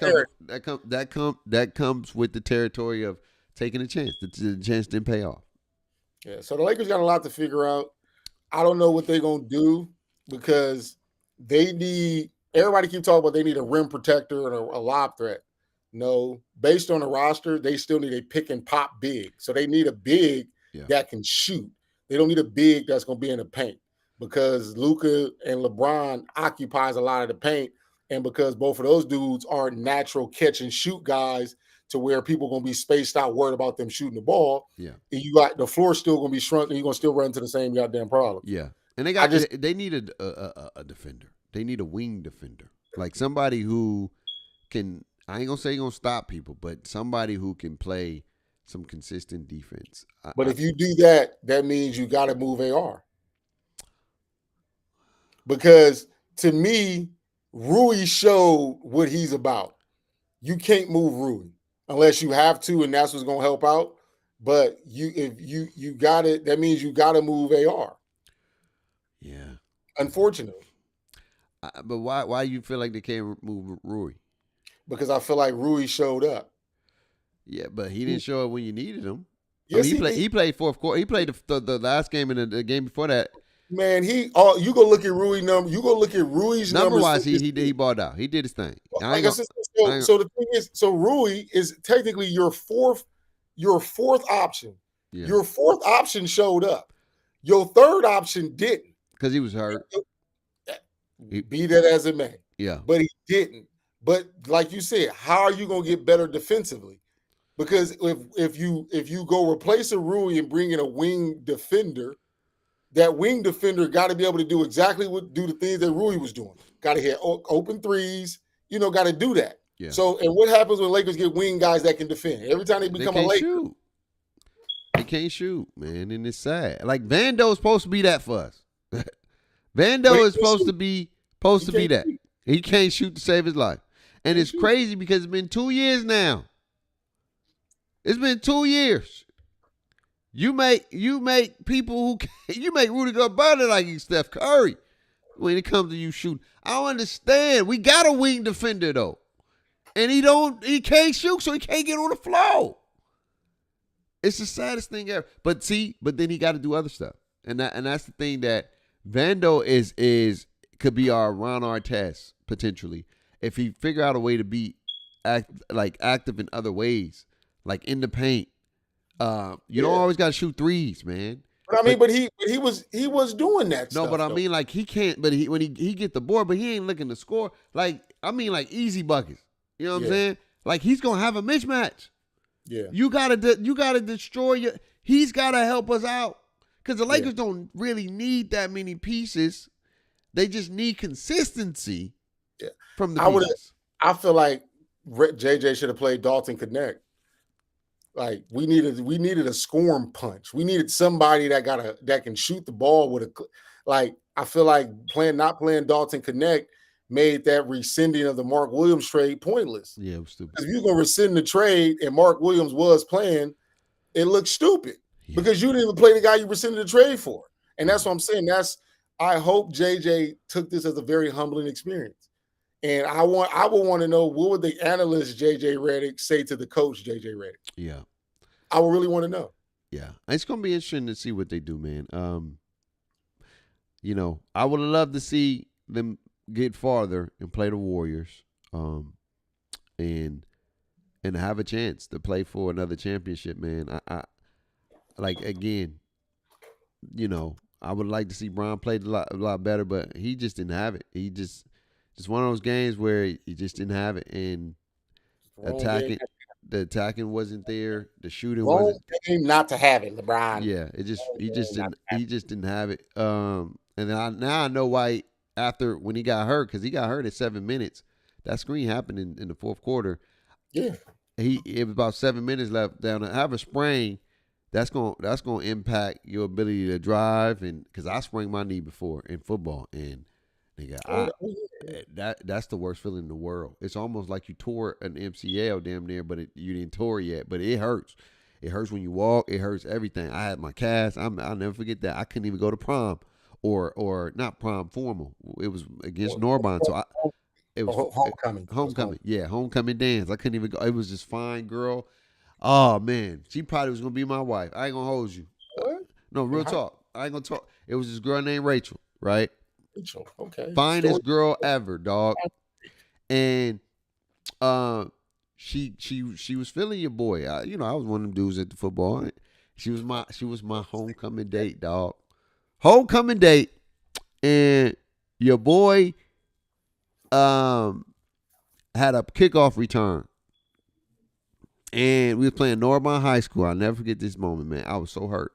that comes with the territory of taking a chance. The chance didn't pay off. Yeah, so the Lakers got a lot to figure out. I don't know what they're going to do because they need everybody keep talking about they need a rim protector and a lob threat. No, based on the roster, they still need a pick and pop big. So they need a big that can shoot. They don't need a big that's going to be in the paint because Luka and LeBron occupies a lot of the paint, and because both of those dudes are natural catch and shoot guys to where people are going to be spaced out, worried about them shooting the ball. Yeah, and you got the floor still going to be shrunk, and you're going to still run into the same goddamn problem. Yeah, and they need a defender. They need a wing defender, like somebody who can. I ain't gonna say gonna stop people, but somebody who can play some consistent defense. But if you do that, that means you got to move AR. Because to me, Rui showed what he's about. You can't move Rui unless you have to, and that's what's gonna help out. But if you got it, that means you got to move AR. Yeah. Unfortunately. But why you feel like they can't move Rui? Because I feel like Rui showed up. Yeah, but he didn't show up when you needed him. Yes, he played fourth quarter. He played the last game and the game before that. Man, you go look at Rui number. You go look at Rui's numbers. Number-wise, he balled out. He did his thing. Like I said, so the thing is, so Rui is technically your fourth option. Yeah. Your fourth option showed up. Your third option didn't because he was hurt. Be that as it may. Yeah, but he didn't. But like you said, how are you going to get better defensively? Because if you go replace a Rui and bring in a wing defender, that wing defender got to be able to do exactly do the things that Rui was doing. Got to hit open threes. Got to do that. Yeah. So, and what happens when Lakers get wing guys that can defend? Every time they become a Laker, they can't shoot, man, and it's sad. Like Vando's supposed to be that for us. Vando is supposed to be that. He can't shoot to save his life. And it's crazy because it's been 2 years now. It's been 2 years. You make people you make Rudy Gobert like he's Steph Curry when it comes to you shooting. I don't understand. We got a wing defender though. And he can't shoot, so he can't get on the floor. It's the saddest thing ever. But then he got to do other stuff. And that's the thing that Vando could be our Ron Artest potentially if he figure out a way to be active in other ways, like in the paint. You don't always got to shoot threes, man. But I mean, but he was doing that. No, stuff, but I mean, like he can't. But when he get the board, but he ain't looking to score. Like I mean, like easy buckets. You know what I'm saying? Like he's gonna have a mismatch. Yeah. You gotta destroy your. He's gotta help us out because the Lakers don't really need that many pieces. They just need consistency. Yeah. From the pieces. I feel like JJ should have played Dalton Connect. Like we needed a scoring punch. We needed somebody that can shoot the ball with I feel like not playing Dalton Connect made that rescinding of the Mark Williams trade pointless. Yeah, it was stupid. If you're gonna rescind the trade and Mark Williams was playing, it looks stupid because you didn't even play the guy you rescinded the trade for. And that's what I'm saying. I hope JJ took this as a very humbling experience. And I would want to know what would the analyst JJ Redick say to the coach JJ Redick. Yeah, I would really want to know. Yeah, it's gonna be interesting to see what they do, man. I would love to see them get farther and play the Warriors, and have a chance to play for another championship, man. I like again, I would like to see Bron play a lot better, but he just didn't have it. He just one of those games where he just didn't have it, and the attacking wasn't there. The shooting wasn't. Not to have it, LeBron. Yeah, he just didn't have it. And now I know why. After when he got hurt, because he got hurt at 7 minutes, that screen happened in the fourth quarter. Yeah, it was about 7 minutes left. Down to have a sprain, that's gonna impact your ability to drive, and because I sprained my knee before in football, and that's the worst feeling in the world. It's almost like you tore an MCL damn near, but you didn't tore it yet. But it hurts. It hurts when you walk. It hurts everything. I had my cast. I'll never forget that. I couldn't even go to prom. Or not prom, formal. It was against Norbon, so it was homecoming. Homecoming, yeah, homecoming dance. I couldn't even go. It was this fine girl. Oh man, she probably was gonna be my wife. I ain't gonna hold you. What? No, real talk. I ain't gonna talk. It was this girl named Rachel, right? Rachel. Okay. Finest Story. girl ever, dog. And she was feeling your boy. I was one of them dudes at the football. She was my homecoming date, dog. Homecoming date, and your boy had a kickoff return, and we was playing Northbound High School. I'll never forget this moment, man. I was so hurt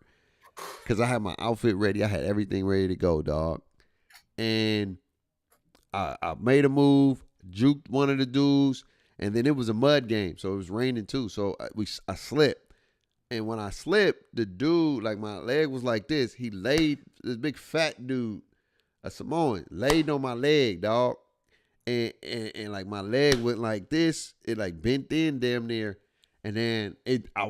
because I had my outfit ready. I had everything ready to go, dog. And I made a move, juked one of the dudes, and then it was a mud game, so it was raining too. So I slipped, and when I slipped, the dude, like, my leg was like this. He laid, this big fat dude, a Samoan, laid on my leg, dog, and like my leg went like this. It like bent in damn near, and then I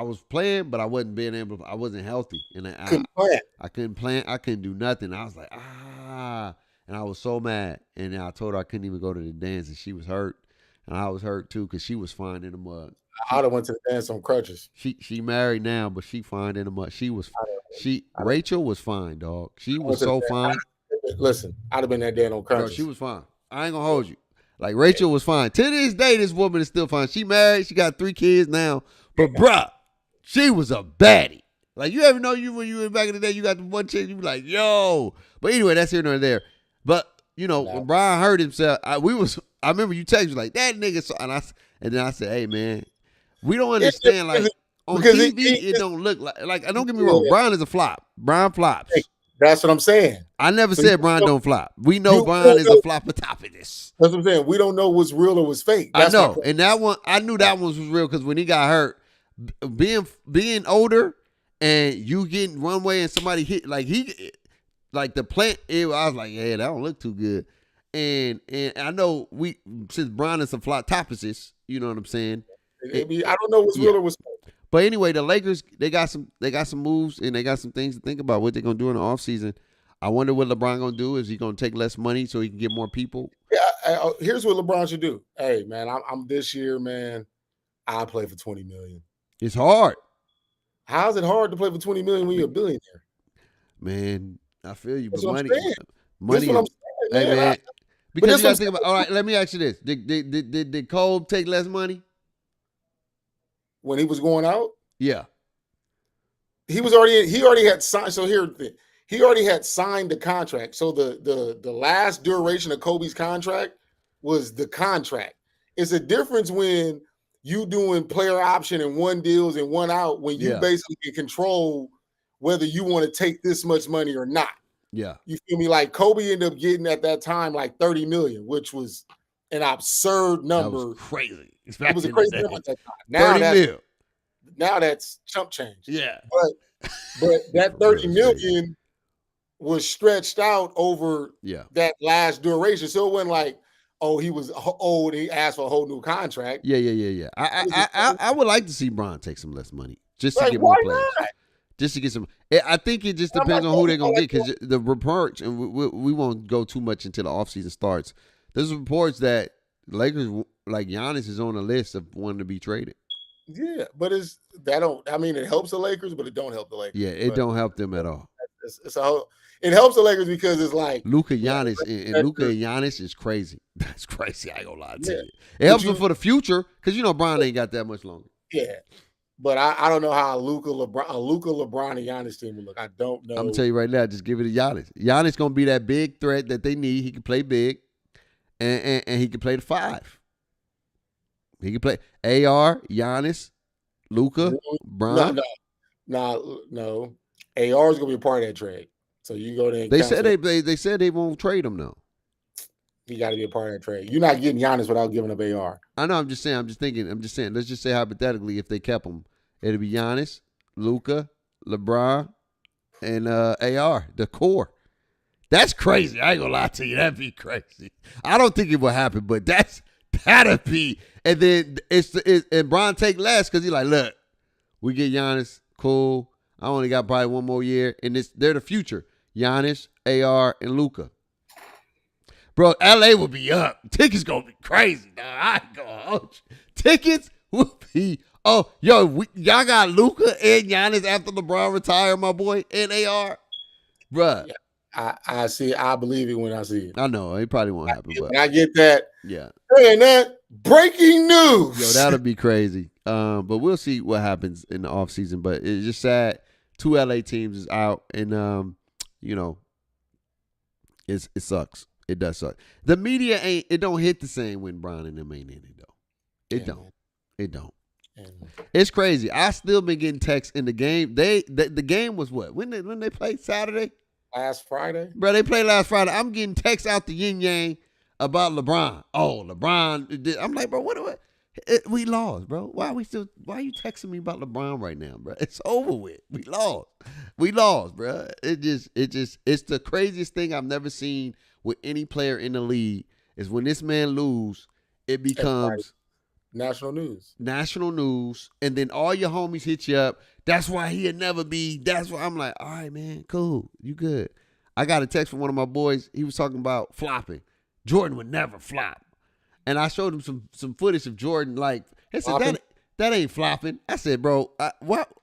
was playing, but I wasn't being able. I wasn't healthy, and Couldn't play. I couldn't plant. I couldn't do nothing. I was like, and I was so mad. And then I told her I couldn't even go to the dance, and she was hurt, and I was hurt too because she was fine in the mud. I'd have went to the dance on crutches. She married now, but she fine in the mud. Rachel was fine, dog. She was so fine. Listen, I'd have been that day on Bro, crutches. she was fine. I ain't gonna hold you. Like, Rachel was fine. To this day, this woman is still fine. She married. She got 3 kids now. But bruh, she was a baddie. Like, you ever know when you were back in the day, you got the one chick, you be like, yo. But anyway, that's here nor there. But when Brian hurt himself, I remember you texted me like, that nigga. And then I said, hey man, we don't understand, like, on TV it don't look like. Don't get me wrong. Brian is a flop. Brian flops. That's what I'm saying. I never said Brian don't flop. We know Brian is a flop top of this. That's what I'm saying. We don't know what's real or what's fake. That's I know. And that one, I knew that one was real because when he got hurt, being older and you getting runway and somebody hit, like the plant, I was like, yeah, that don't look too good. And I know since Brian is a flop topicist, you know what I'm saying? I don't know what's real or what's fake. But anyway, the Lakers, they got some moves and they got some things to think about what they're gonna do in the offseason. I wonder what LeBron gonna do. Is he gonna take less money so he can get more people? Yeah, here's what LeBron should do. Hey man, I'm this year, man. I'll play for $20 million. It's hard. How's it hard to play for $20 million when you're a billionaire? Man, I feel you, That's but what money. I'm saying, Hey man, but because you gotta think about. All right, let me ask you this: Did Cole take less money when he was going out? Yeah, he already had signed. So here's the thing. He already had signed the contract. So the last duration of Kobe's contract was the contract. It's a difference when you doing player option and 1 deals and 1 out when you basically can control whether you want to take this much money or not. Yeah. You feel me? Like Kobe ended up getting at that time like $30 million, which was an absurd number. That was crazy. It was a crazy number at that time. Now that's chump change. Yeah. But that 30 million was stretched out over that last duration. So it wasn't like, oh, he was old, he asked for a whole new contract. Yeah. I would like to see Bron take some less money just to get more players. Not? Just to get some. I think it just depends on who they're gonna get because the reports, and we won't go too much until the offseason starts. There's reports that Lakers, like Giannis, is on a list of wanting to be traded. Yeah, but it helps the Lakers, but it don't help the Lakers. Yeah, it don't help them at all. It helps the Lakers because it's like Luka Giannis and Luka and Giannis is crazy. That's crazy. I ain't gonna lie to you. It helps them for the future because Bron ain't got that much longer. Yeah, but I don't know how a Luka, LeBron, and Giannis team will look. I don't know. I'm gonna tell you right now. Just give it to Giannis. Giannis gonna be that big threat that they need. He can play big, and he can play the 5. He can play AR, Giannis, Luka, Bron. No. AR is gonna be a part of that trade. So you go there. And they said they won't trade him though. He got to be a part of that trade. You're not getting Giannis without giving up AR. I know. I'm just saying. Let's just say hypothetically, if they kept him, it'd be Giannis, Luka, LeBron, and AR, the core. That's crazy. I ain't gonna lie to you. That'd be crazy. I don't think it will happen, but that'd be. And then and Bron take less because he's like, look, we get Giannis, cool. I only got probably 1 more year, and they're the future. Giannis, AR, and Luka. Bro, LA will be up. Tickets gonna be crazy, dog. I ain't gonna hold you. Tickets will be. Oh, y'all got Luka and Giannis after LeBron retire, my boy, and AR, bruh. Yeah. I see it. I believe it when I see it. I know it probably won't happen, but When I get that, yeah. hey, that breaking news. Yo, that'll be crazy. But we'll see what happens in the offseason. But it's just sad. 2 LA teams is out, and you know, it sucks. It does suck. The media ain't. It don't hit the same when Bron and them ain't in it though. It don't. Man. It don't. It's crazy. I still been getting texts in the game. The game was what? When they played Saturday? Last Friday? Bro, they played last Friday. I'm getting texts out the yin yang about LeBron. Oh, LeBron. I'm like, bro, what? We lost, bro. Why are you texting me about LeBron right now, bro? It's over with. We lost, bro. It's the craziest thing I've never seen with any player in the league is when this man lose, it becomes national news, and then all your homies hit you up. That's why he'll never be. That's why I'm like, all right, man, cool, you good. I got a text from one of my boys. He was talking about flopping. Jordan would never flop, and I showed him some footage of Jordan. Like, he said that ain't flopping. I said, bro, I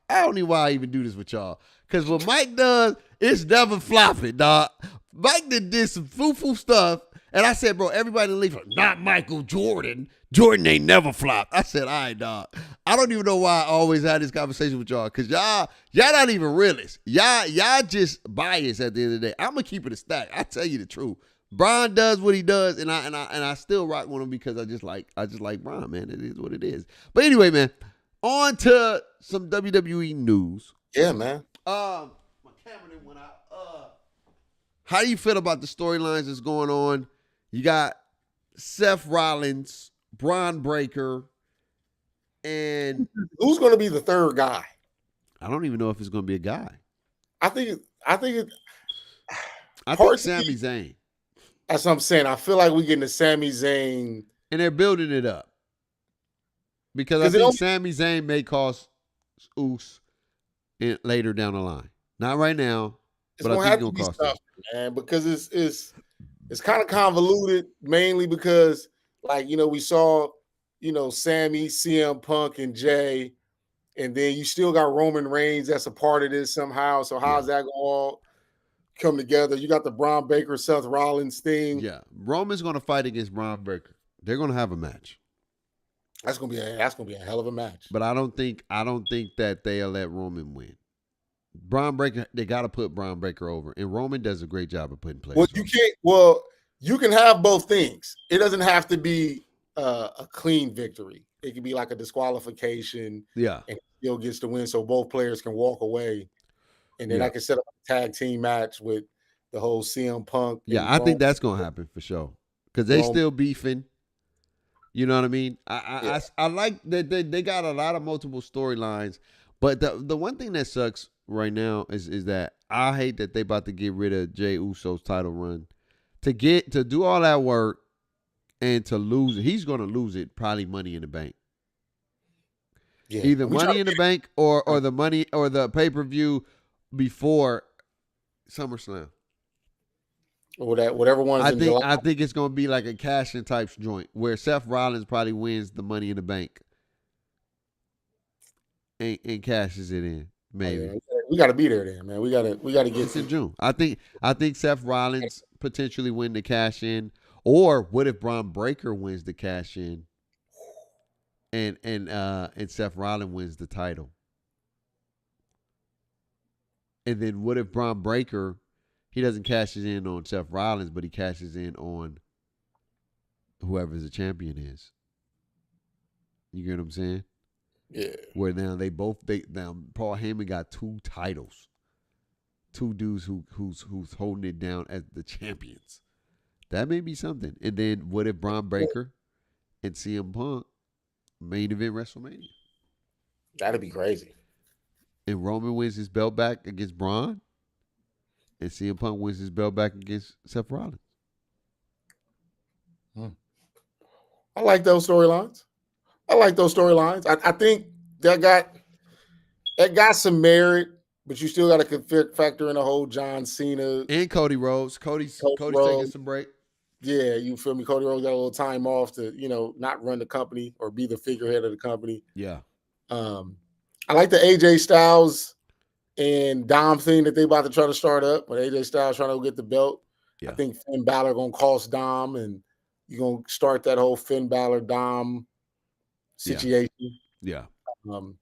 don't know why I even do this with y'all. Because what Mike does, it's never flopping, dog. Mike did some foo-foo stuff. And I said, bro, everybody in the league, not Michael Jordan. Jordan ain't never flopped. I said, all right, dog. I don't even know why I always had this conversation with y'all. Because y'all not even realists. Y'all just biased at the end of the day. I'm going to keep it a stack. I tell you the truth. Bron does what he does, and I still rock with him because I just like Bron, man. It is what it is. But anyway, man, on to some WWE news. Yeah, man. My camera didn't went out. How do you feel about the storylines that's going on? You got Seth Rollins, Bron Breakker, and who's going to be the third guy? I don't even know if it's going to be a guy. I think Sami Zayn. That's what I'm saying. I feel like we're getting the Sami Zayn, and they're building it up because I think Sami Zayn may cost Uso later down the line. Not right now, but I think it's going to cost him, man, because it's kind of convoluted, mainly because, like, we saw, Sammy, CM Punk, and Jay, and then you still got Roman Reigns that's a part of this somehow. So how's that going to all come together? You got the Bron Breakker, Seth Rollins thing. Yeah, Roman's going to fight against Bron Breakker. They're going to have a match. That's going to be a hell of a match. But I don't think that they'll let Roman win. Bron Breakker, they got to put Bron Breakker over, and Roman does a great job of putting players over. You can have both things. It doesn't have to be a clean victory. It can be like a disqualification. Yeah, and he still gets the win, so both players can walk away, and then I can set up a tag team match with the whole CM Punk. Yeah, I think that's gonna happen for sure because they still beefing. You know what I mean? I like that they got a lot of multiple storylines, but the one thing that sucks right now is that I hate that they about to get rid of Jey Uso's title run. To do all that work and to lose it, he's gonna lose it probably Money in the Bank. Yeah. Either Money in the Bank or the money or the pay-per-view before SummerSlam. Or whatever one. I think it's gonna be like a cash-in type joint where Seth Rollins probably wins the Money in the Bank and cashes it in. Maybe we got to be there, then, man. We got to get. It's in June. I think Seth Rollins potentially win the cash in, or what if Bron Breakker wins the cash in, and Seth Rollins wins the title, and then what if Bron Breakker, he doesn't cash it in on Seth Rollins, but he cashes in on whoever the champion is. You get what I'm saying? Yeah. Where now now Paul Heyman got 2 titles. 2 dudes who's holding it down as the champions. That may be something. And then what if Bron Breakker and CM Punk main event WrestleMania? That'd be crazy. And Roman wins his belt back against Braun, and CM Punk wins his belt back against Seth Rollins. I like those storylines. I think that got some merit, but you still got to factor in the whole John Cena and Cody Rhodes. Cody's taking some break. Yeah, you feel me? Cody Rhodes got a little time off to, not run the company or be the figurehead of the company. Yeah. I like the AJ Styles and Dom thing that they about to try to start up, when AJ Styles trying to go get the belt. I Yeah. think Finn Balor gonna cost Dom, and you're gonna start that whole Finn Balor Dom situation. Yeah. I'm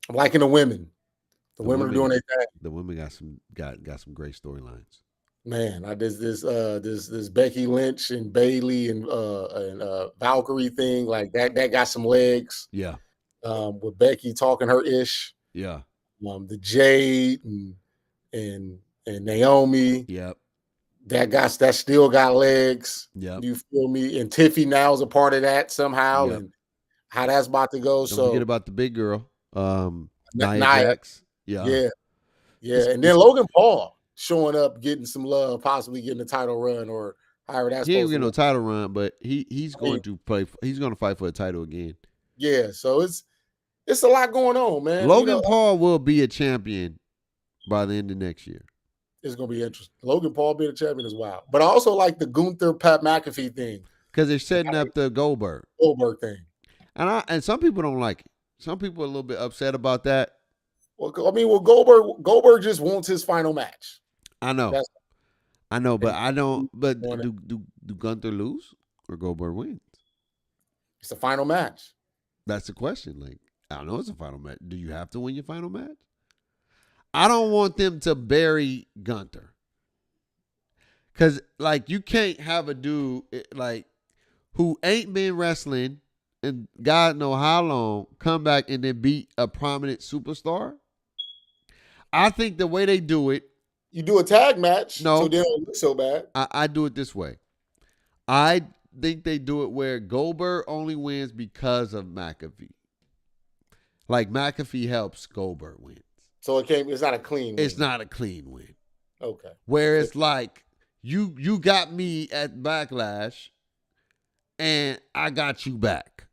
liking the women. The The women are doing women, their thing. the women got some great storylines. Man, this Becky Lynch and Bailey and Valkyrie thing, like that got some legs. Yeah. With Becky talking her ish. Yeah. The Jade and Naomi. Yep. That still got legs. Yep. You feel me? And Tiffy now is a part of that somehow, Yep. and how that's about to go. Don't forget So about the big girl, Nia Nia, Jax. Yeah. yeah, and then Logan Paul showing up, getting some love, possibly getting a title run or however that's He ain't supposed to get no work. title run, but he's going to play. He's going to fight for the title again. Yeah, so it's a lot going on, man. Logan Paul will be a champion by the end of next year. It's gonna be interesting. Logan Paul being a champion is wild, but I also like the Gunther Pat McAfee thing because they're setting up the Goldberg thing, and some people don't like it. Some people are a little bit upset about that. Well, I mean, Goldberg just wants his final match. I know, but I don't. But do Gunther lose or Goldberg wins? It's the final match. That's the question. Like, I don't know. It's a final match. Do you have to win your final match? I don't want them to bury Gunther. Because, like, you can't have a dude, like, who ain't been wrestling and God know how long come back and then beat a prominent superstar. I think the way they do it. You do a tag match, no, so they don't look so bad. I do it this way. I think they do it where Goldberg only wins because of McAfee. Like, McAfee helps, Goldberg wins. So it's not a clean win. It's not a clean win. Okay. Where it's like, you got me at Backlash, and I got you back.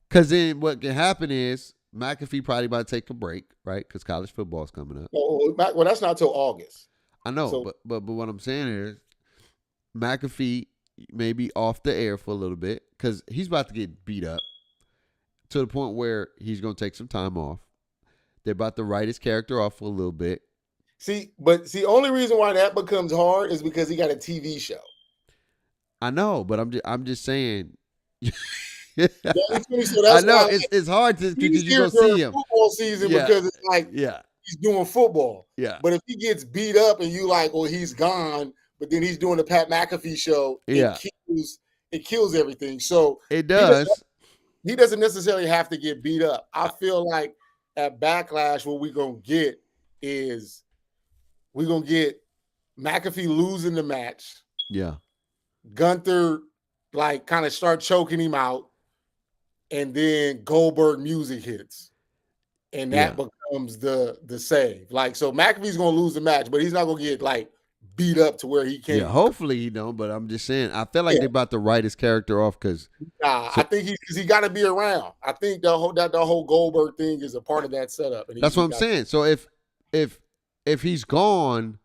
Because then what can happen is McAfee probably about to take a break, right? Because college football is coming up. Well, that's not till August. I know, but what I'm saying is McAfee may be off the air for a little bit because he's about to get beat up to the point where he's going to take some time off. They're about to write his character off for a little bit. See, only reason why that becomes hard is because he got a TV show. I know, but I'm just saying. So I know it's hard to because you go see him football season because it's like he's doing football. Yeah. But if he gets beat up and you like, well, he's gone, but then he's doing the Pat McAfee show, it kills everything. So it does. He doesn't necessarily have to get beat up. I feel like at Backlash, what we're gonna get is we're gonna get McAfee losing the match. Yeah. Gunther like kind of start choking him out, and then Goldberg music hits, and that becomes the save. Like, so McAfee's gonna lose the match, but he's not gonna get like beat up to where he can't. Yeah, hopefully he don't. But I'm just saying, I feel like they're about to write his character off because. I think he got to be around. I think the whole Goldberg thing is a part of that setup. And that's what I'm saying. So if he's gone,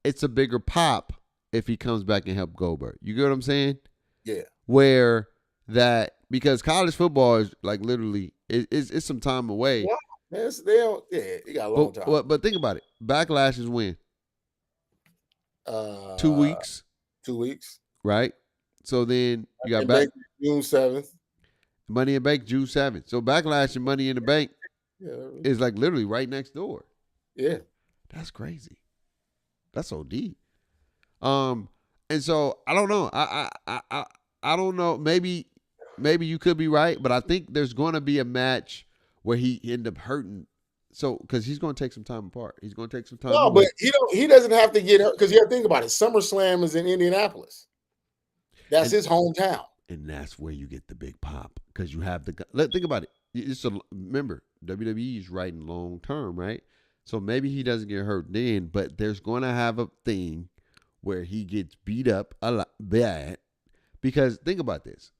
it's a bigger pop if he comes back and help Goldberg. You get what I'm saying? Yeah. Where that because college football is like literally it's some time away. Yeah, you got a long time. But think about it. Backlash is when? 2 weeks. 2 weeks. Right? So then you got back June 7th. Money in the Bank, June 7th. So Backlash and Money in the Bank is like literally right next door. Yeah. That's crazy. That's OD. And so I don't know. I don't know. Maybe you could be right, but I think there's going to be a match where he end up hurting. So because he's going to take some time apart. He's going to take some time. No, but he doesn't have to get hurt because you got to think about it. SummerSlam is in Indianapolis. That's his hometown. And that's where you get the big pop because you have think about it. Remember, WWE is writing long term, right? So maybe he doesn't get hurt then, but there's going to have a thing where he gets beat up a lot bad because think about this.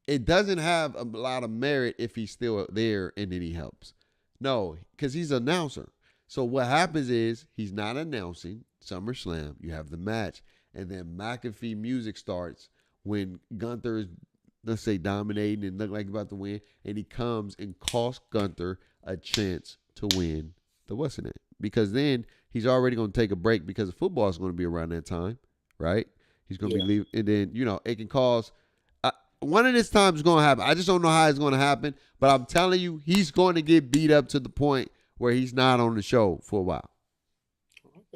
It doesn't have a lot of merit if he's still there and then he helps. No, because he's an announcer. So what happens is he's not announcing SummerSlam. You have the match. And then McAfee music starts when Gunther is, let's say, dominating and look like he's about to win. And he comes and costs Gunther a chance to win the what's in it? because then he's already going to take a break because football is going to be around that time, right? He's going to be leaving, and then it can cause. One of this times is going to happen. I just don't know how it's going to happen, but I'm telling you, he's going to get beat up to the point where he's not on the show for a while.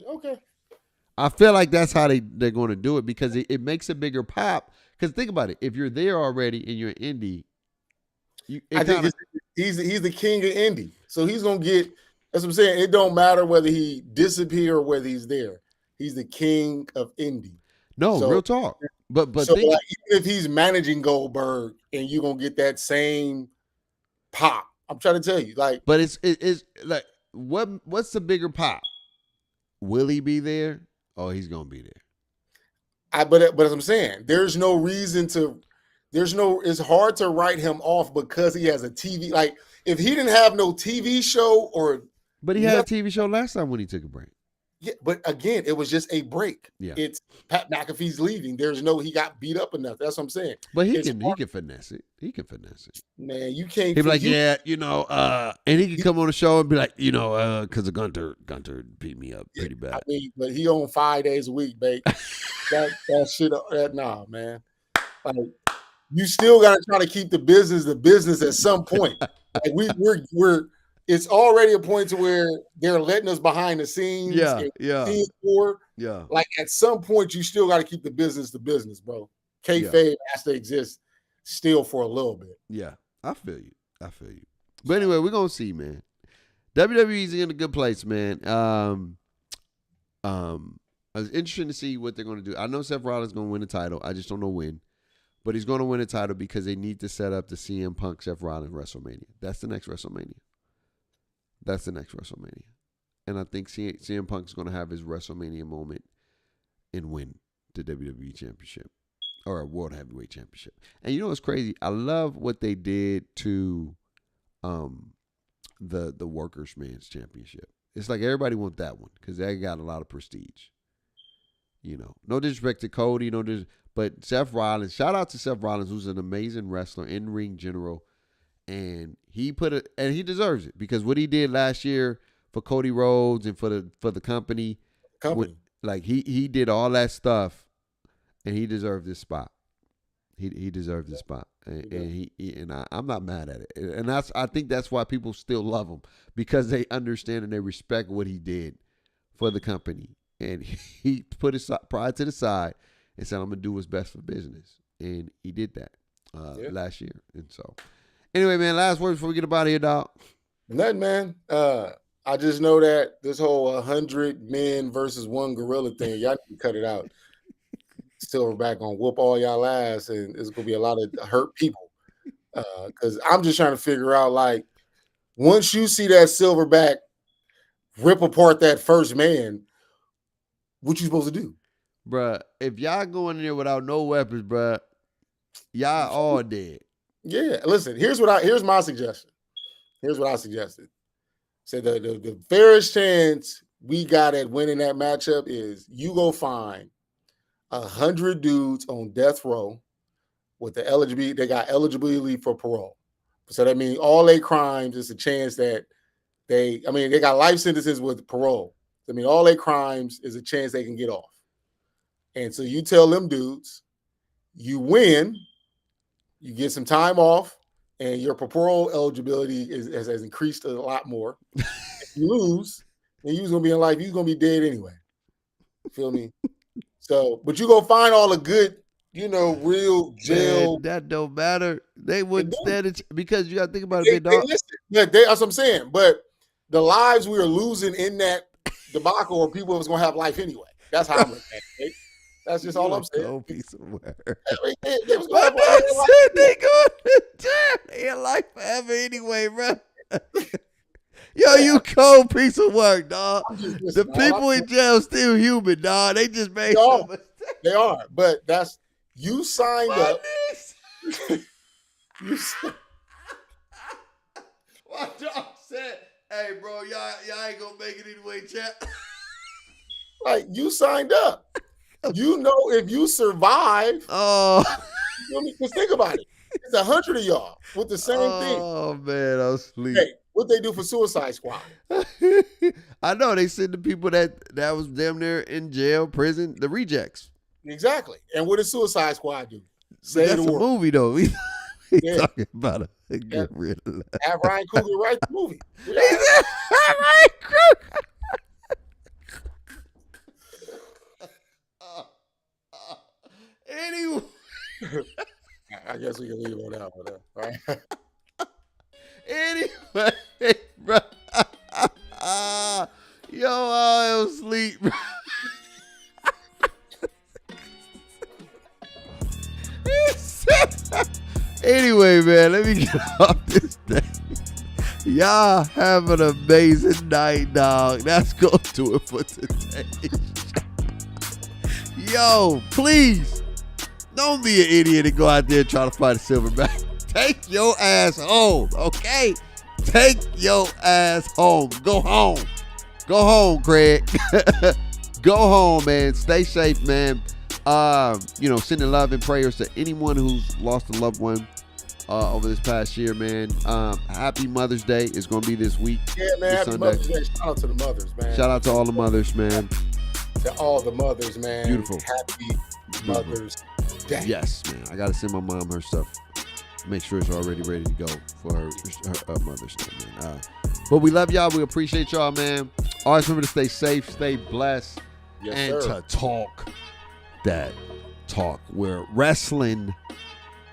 Okay. I feel like that's how they're going to do it because it makes a bigger pop. Because think about it. If you're there already and you're in indie, I think he's the king of indie. So he's going to get, that's what I'm saying. It don't matter whether he disappear or whether he's there. He's the king of indie. No, real talk. But so like, even if he's managing Goldberg and you're going to get that same pop, I'm trying to tell you. Like, but it's like, what's the bigger pop? Will he be there? Oh, he's gonna be there. But as I'm saying, there's no reason to. It's hard to write him off because he has a TV. Like if he didn't have no TV show but he had a TV show last time when he took a break. Yeah, but again, it was just a break. Yeah, it's Pat McAfee's leaving. He got beat up enough. That's what I'm saying. But he can finesse it. He can finesse it. Man, you can't. He'd be like, and he can come on the show and be like, because of Gunter beat me up pretty bad. I mean, but he on 5 days a week, babe. that shit. Nah, man. Like you still got to try to keep the business at some point. Like we're. It's already a point to where they're letting us behind the scenes. Yeah. Like at some point, you still got to keep the business, bro. Kayfabe has to exist still for a little bit. Yeah, I feel you. But anyway, we're gonna see, man. WWE's in a good place, man. It's interesting to see what they're gonna do. I know Seth Rollins is gonna win the title. I just don't know when. But he's gonna win the title because they need to set up the CM Punk Seth Rollins WrestleMania. That's the next WrestleMania. And I think CM Punk's going to have his WrestleMania moment and win the WWE Championship or a World Heavyweight Championship. And you know what's crazy? I love what they did to the Workers' Man's Championship. It's like everybody wants that one because they got a lot of prestige. No disrespect to Cody, but Seth Rollins. Shout out to Seth Rollins, who's an amazing wrestler, in-ring general. And he deserves it because what he did last year for Cody Rhodes and for the company. Like he did all that stuff, and he deserved this spot. He deserved this spot, and I'm not mad at it. And I think that's why people still love him because they understand and they respect what he did for the company, and he put his pride to the side and said, "I'm gonna do what's best for business," and he did that last year, and so. Anyway, man, last words before we get up out of here, dog. Nothing, man. I just know that this whole 100 men versus one gorilla thing, y'all need to cut it out. Silverback gonna whoop all y'all ass, and it's gonna be a lot of hurt people. Because I'm just trying to figure out, like, once you see that Silverback rip apart that first man, what you supposed to do? Bruh, if y'all go in there without no weapons, bruh, y'all all dead. Yeah, listen, here's my suggestion. Here's what I suggested. Said the fairest chance we got at winning that matchup is you go find 100 dudes on death row with the eligibility. They got eligibility for parole. So that means all their crimes is a chance that they got life sentences with parole. I mean, all their crimes is a chance they can get off. And so you tell them dudes, you win. You get some time off, and your parole eligibility has increased a lot more. If you lose, then you're going to be in life. You're going to be dead anyway. Feel me? So, but you go find all the good, real jail. Man, that don't matter. They wouldn't stand it because you got to think about it, dog. That's what I'm saying. But the lives we are losing in that debacle are people that's going to have life anyway. That's how I'm looking at it. That's just all I'm saying. No piece of work. They going to jail. They in life forever anyway, bro. Yo, you cold piece of work, dog. The people in jail still human, dog. They just made some mistakes. They are, but that's you signed up. What y'all said? Hey, bro, y'all ain't gonna make it anyway, chat. Like you signed up. If you survive, because think about it. It's 100 of y'all with the same thing. Oh man, I'm asleep. Hey, What they do for Suicide Squad? I know they send the people that was damn near in jail, prison, the rejects. Exactly. And what does Suicide Squad do? But Save that's the a world. movie though. We Yeah. talking about a Yeah. good real life. Have Ryan Coogler write the movie. He said, Ryan Coogler. Anyway. I guess we can leave on that one. All right. Anyway, bro. Yo, I was asleep, bro. Anyway, man, let me get off this thing. Y'all have an amazing night, dog. That's going to do it for today. Yo, please, don't be an idiot and go out there and try to find a silverback. Take your ass home, okay? Take your ass home. Go home. Go home, Craig. Go home, man. Stay safe, man. Sending love and prayers to anyone who's lost a loved one over this past year, man. Happy Mother's Day is going to be this week. Yeah, man. Happy Mother's Day. Shout out to the mothers, man. Shout out to all the mothers, man. To all the mothers, man. Beautiful. Happy Mother's Day. Yes, man. I got to send my mom her stuff. Make sure it's already ready to go for her Mother's Day, man. But we love y'all. We appreciate y'all, man. Always remember to stay safe, stay blessed, Yes, and sir. to talk that talk where wrestling,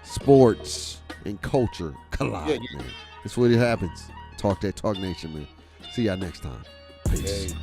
sports, and culture collide, man. That's what it happens. Talk that talk, nation, man. See y'all next time. Peace. Hey.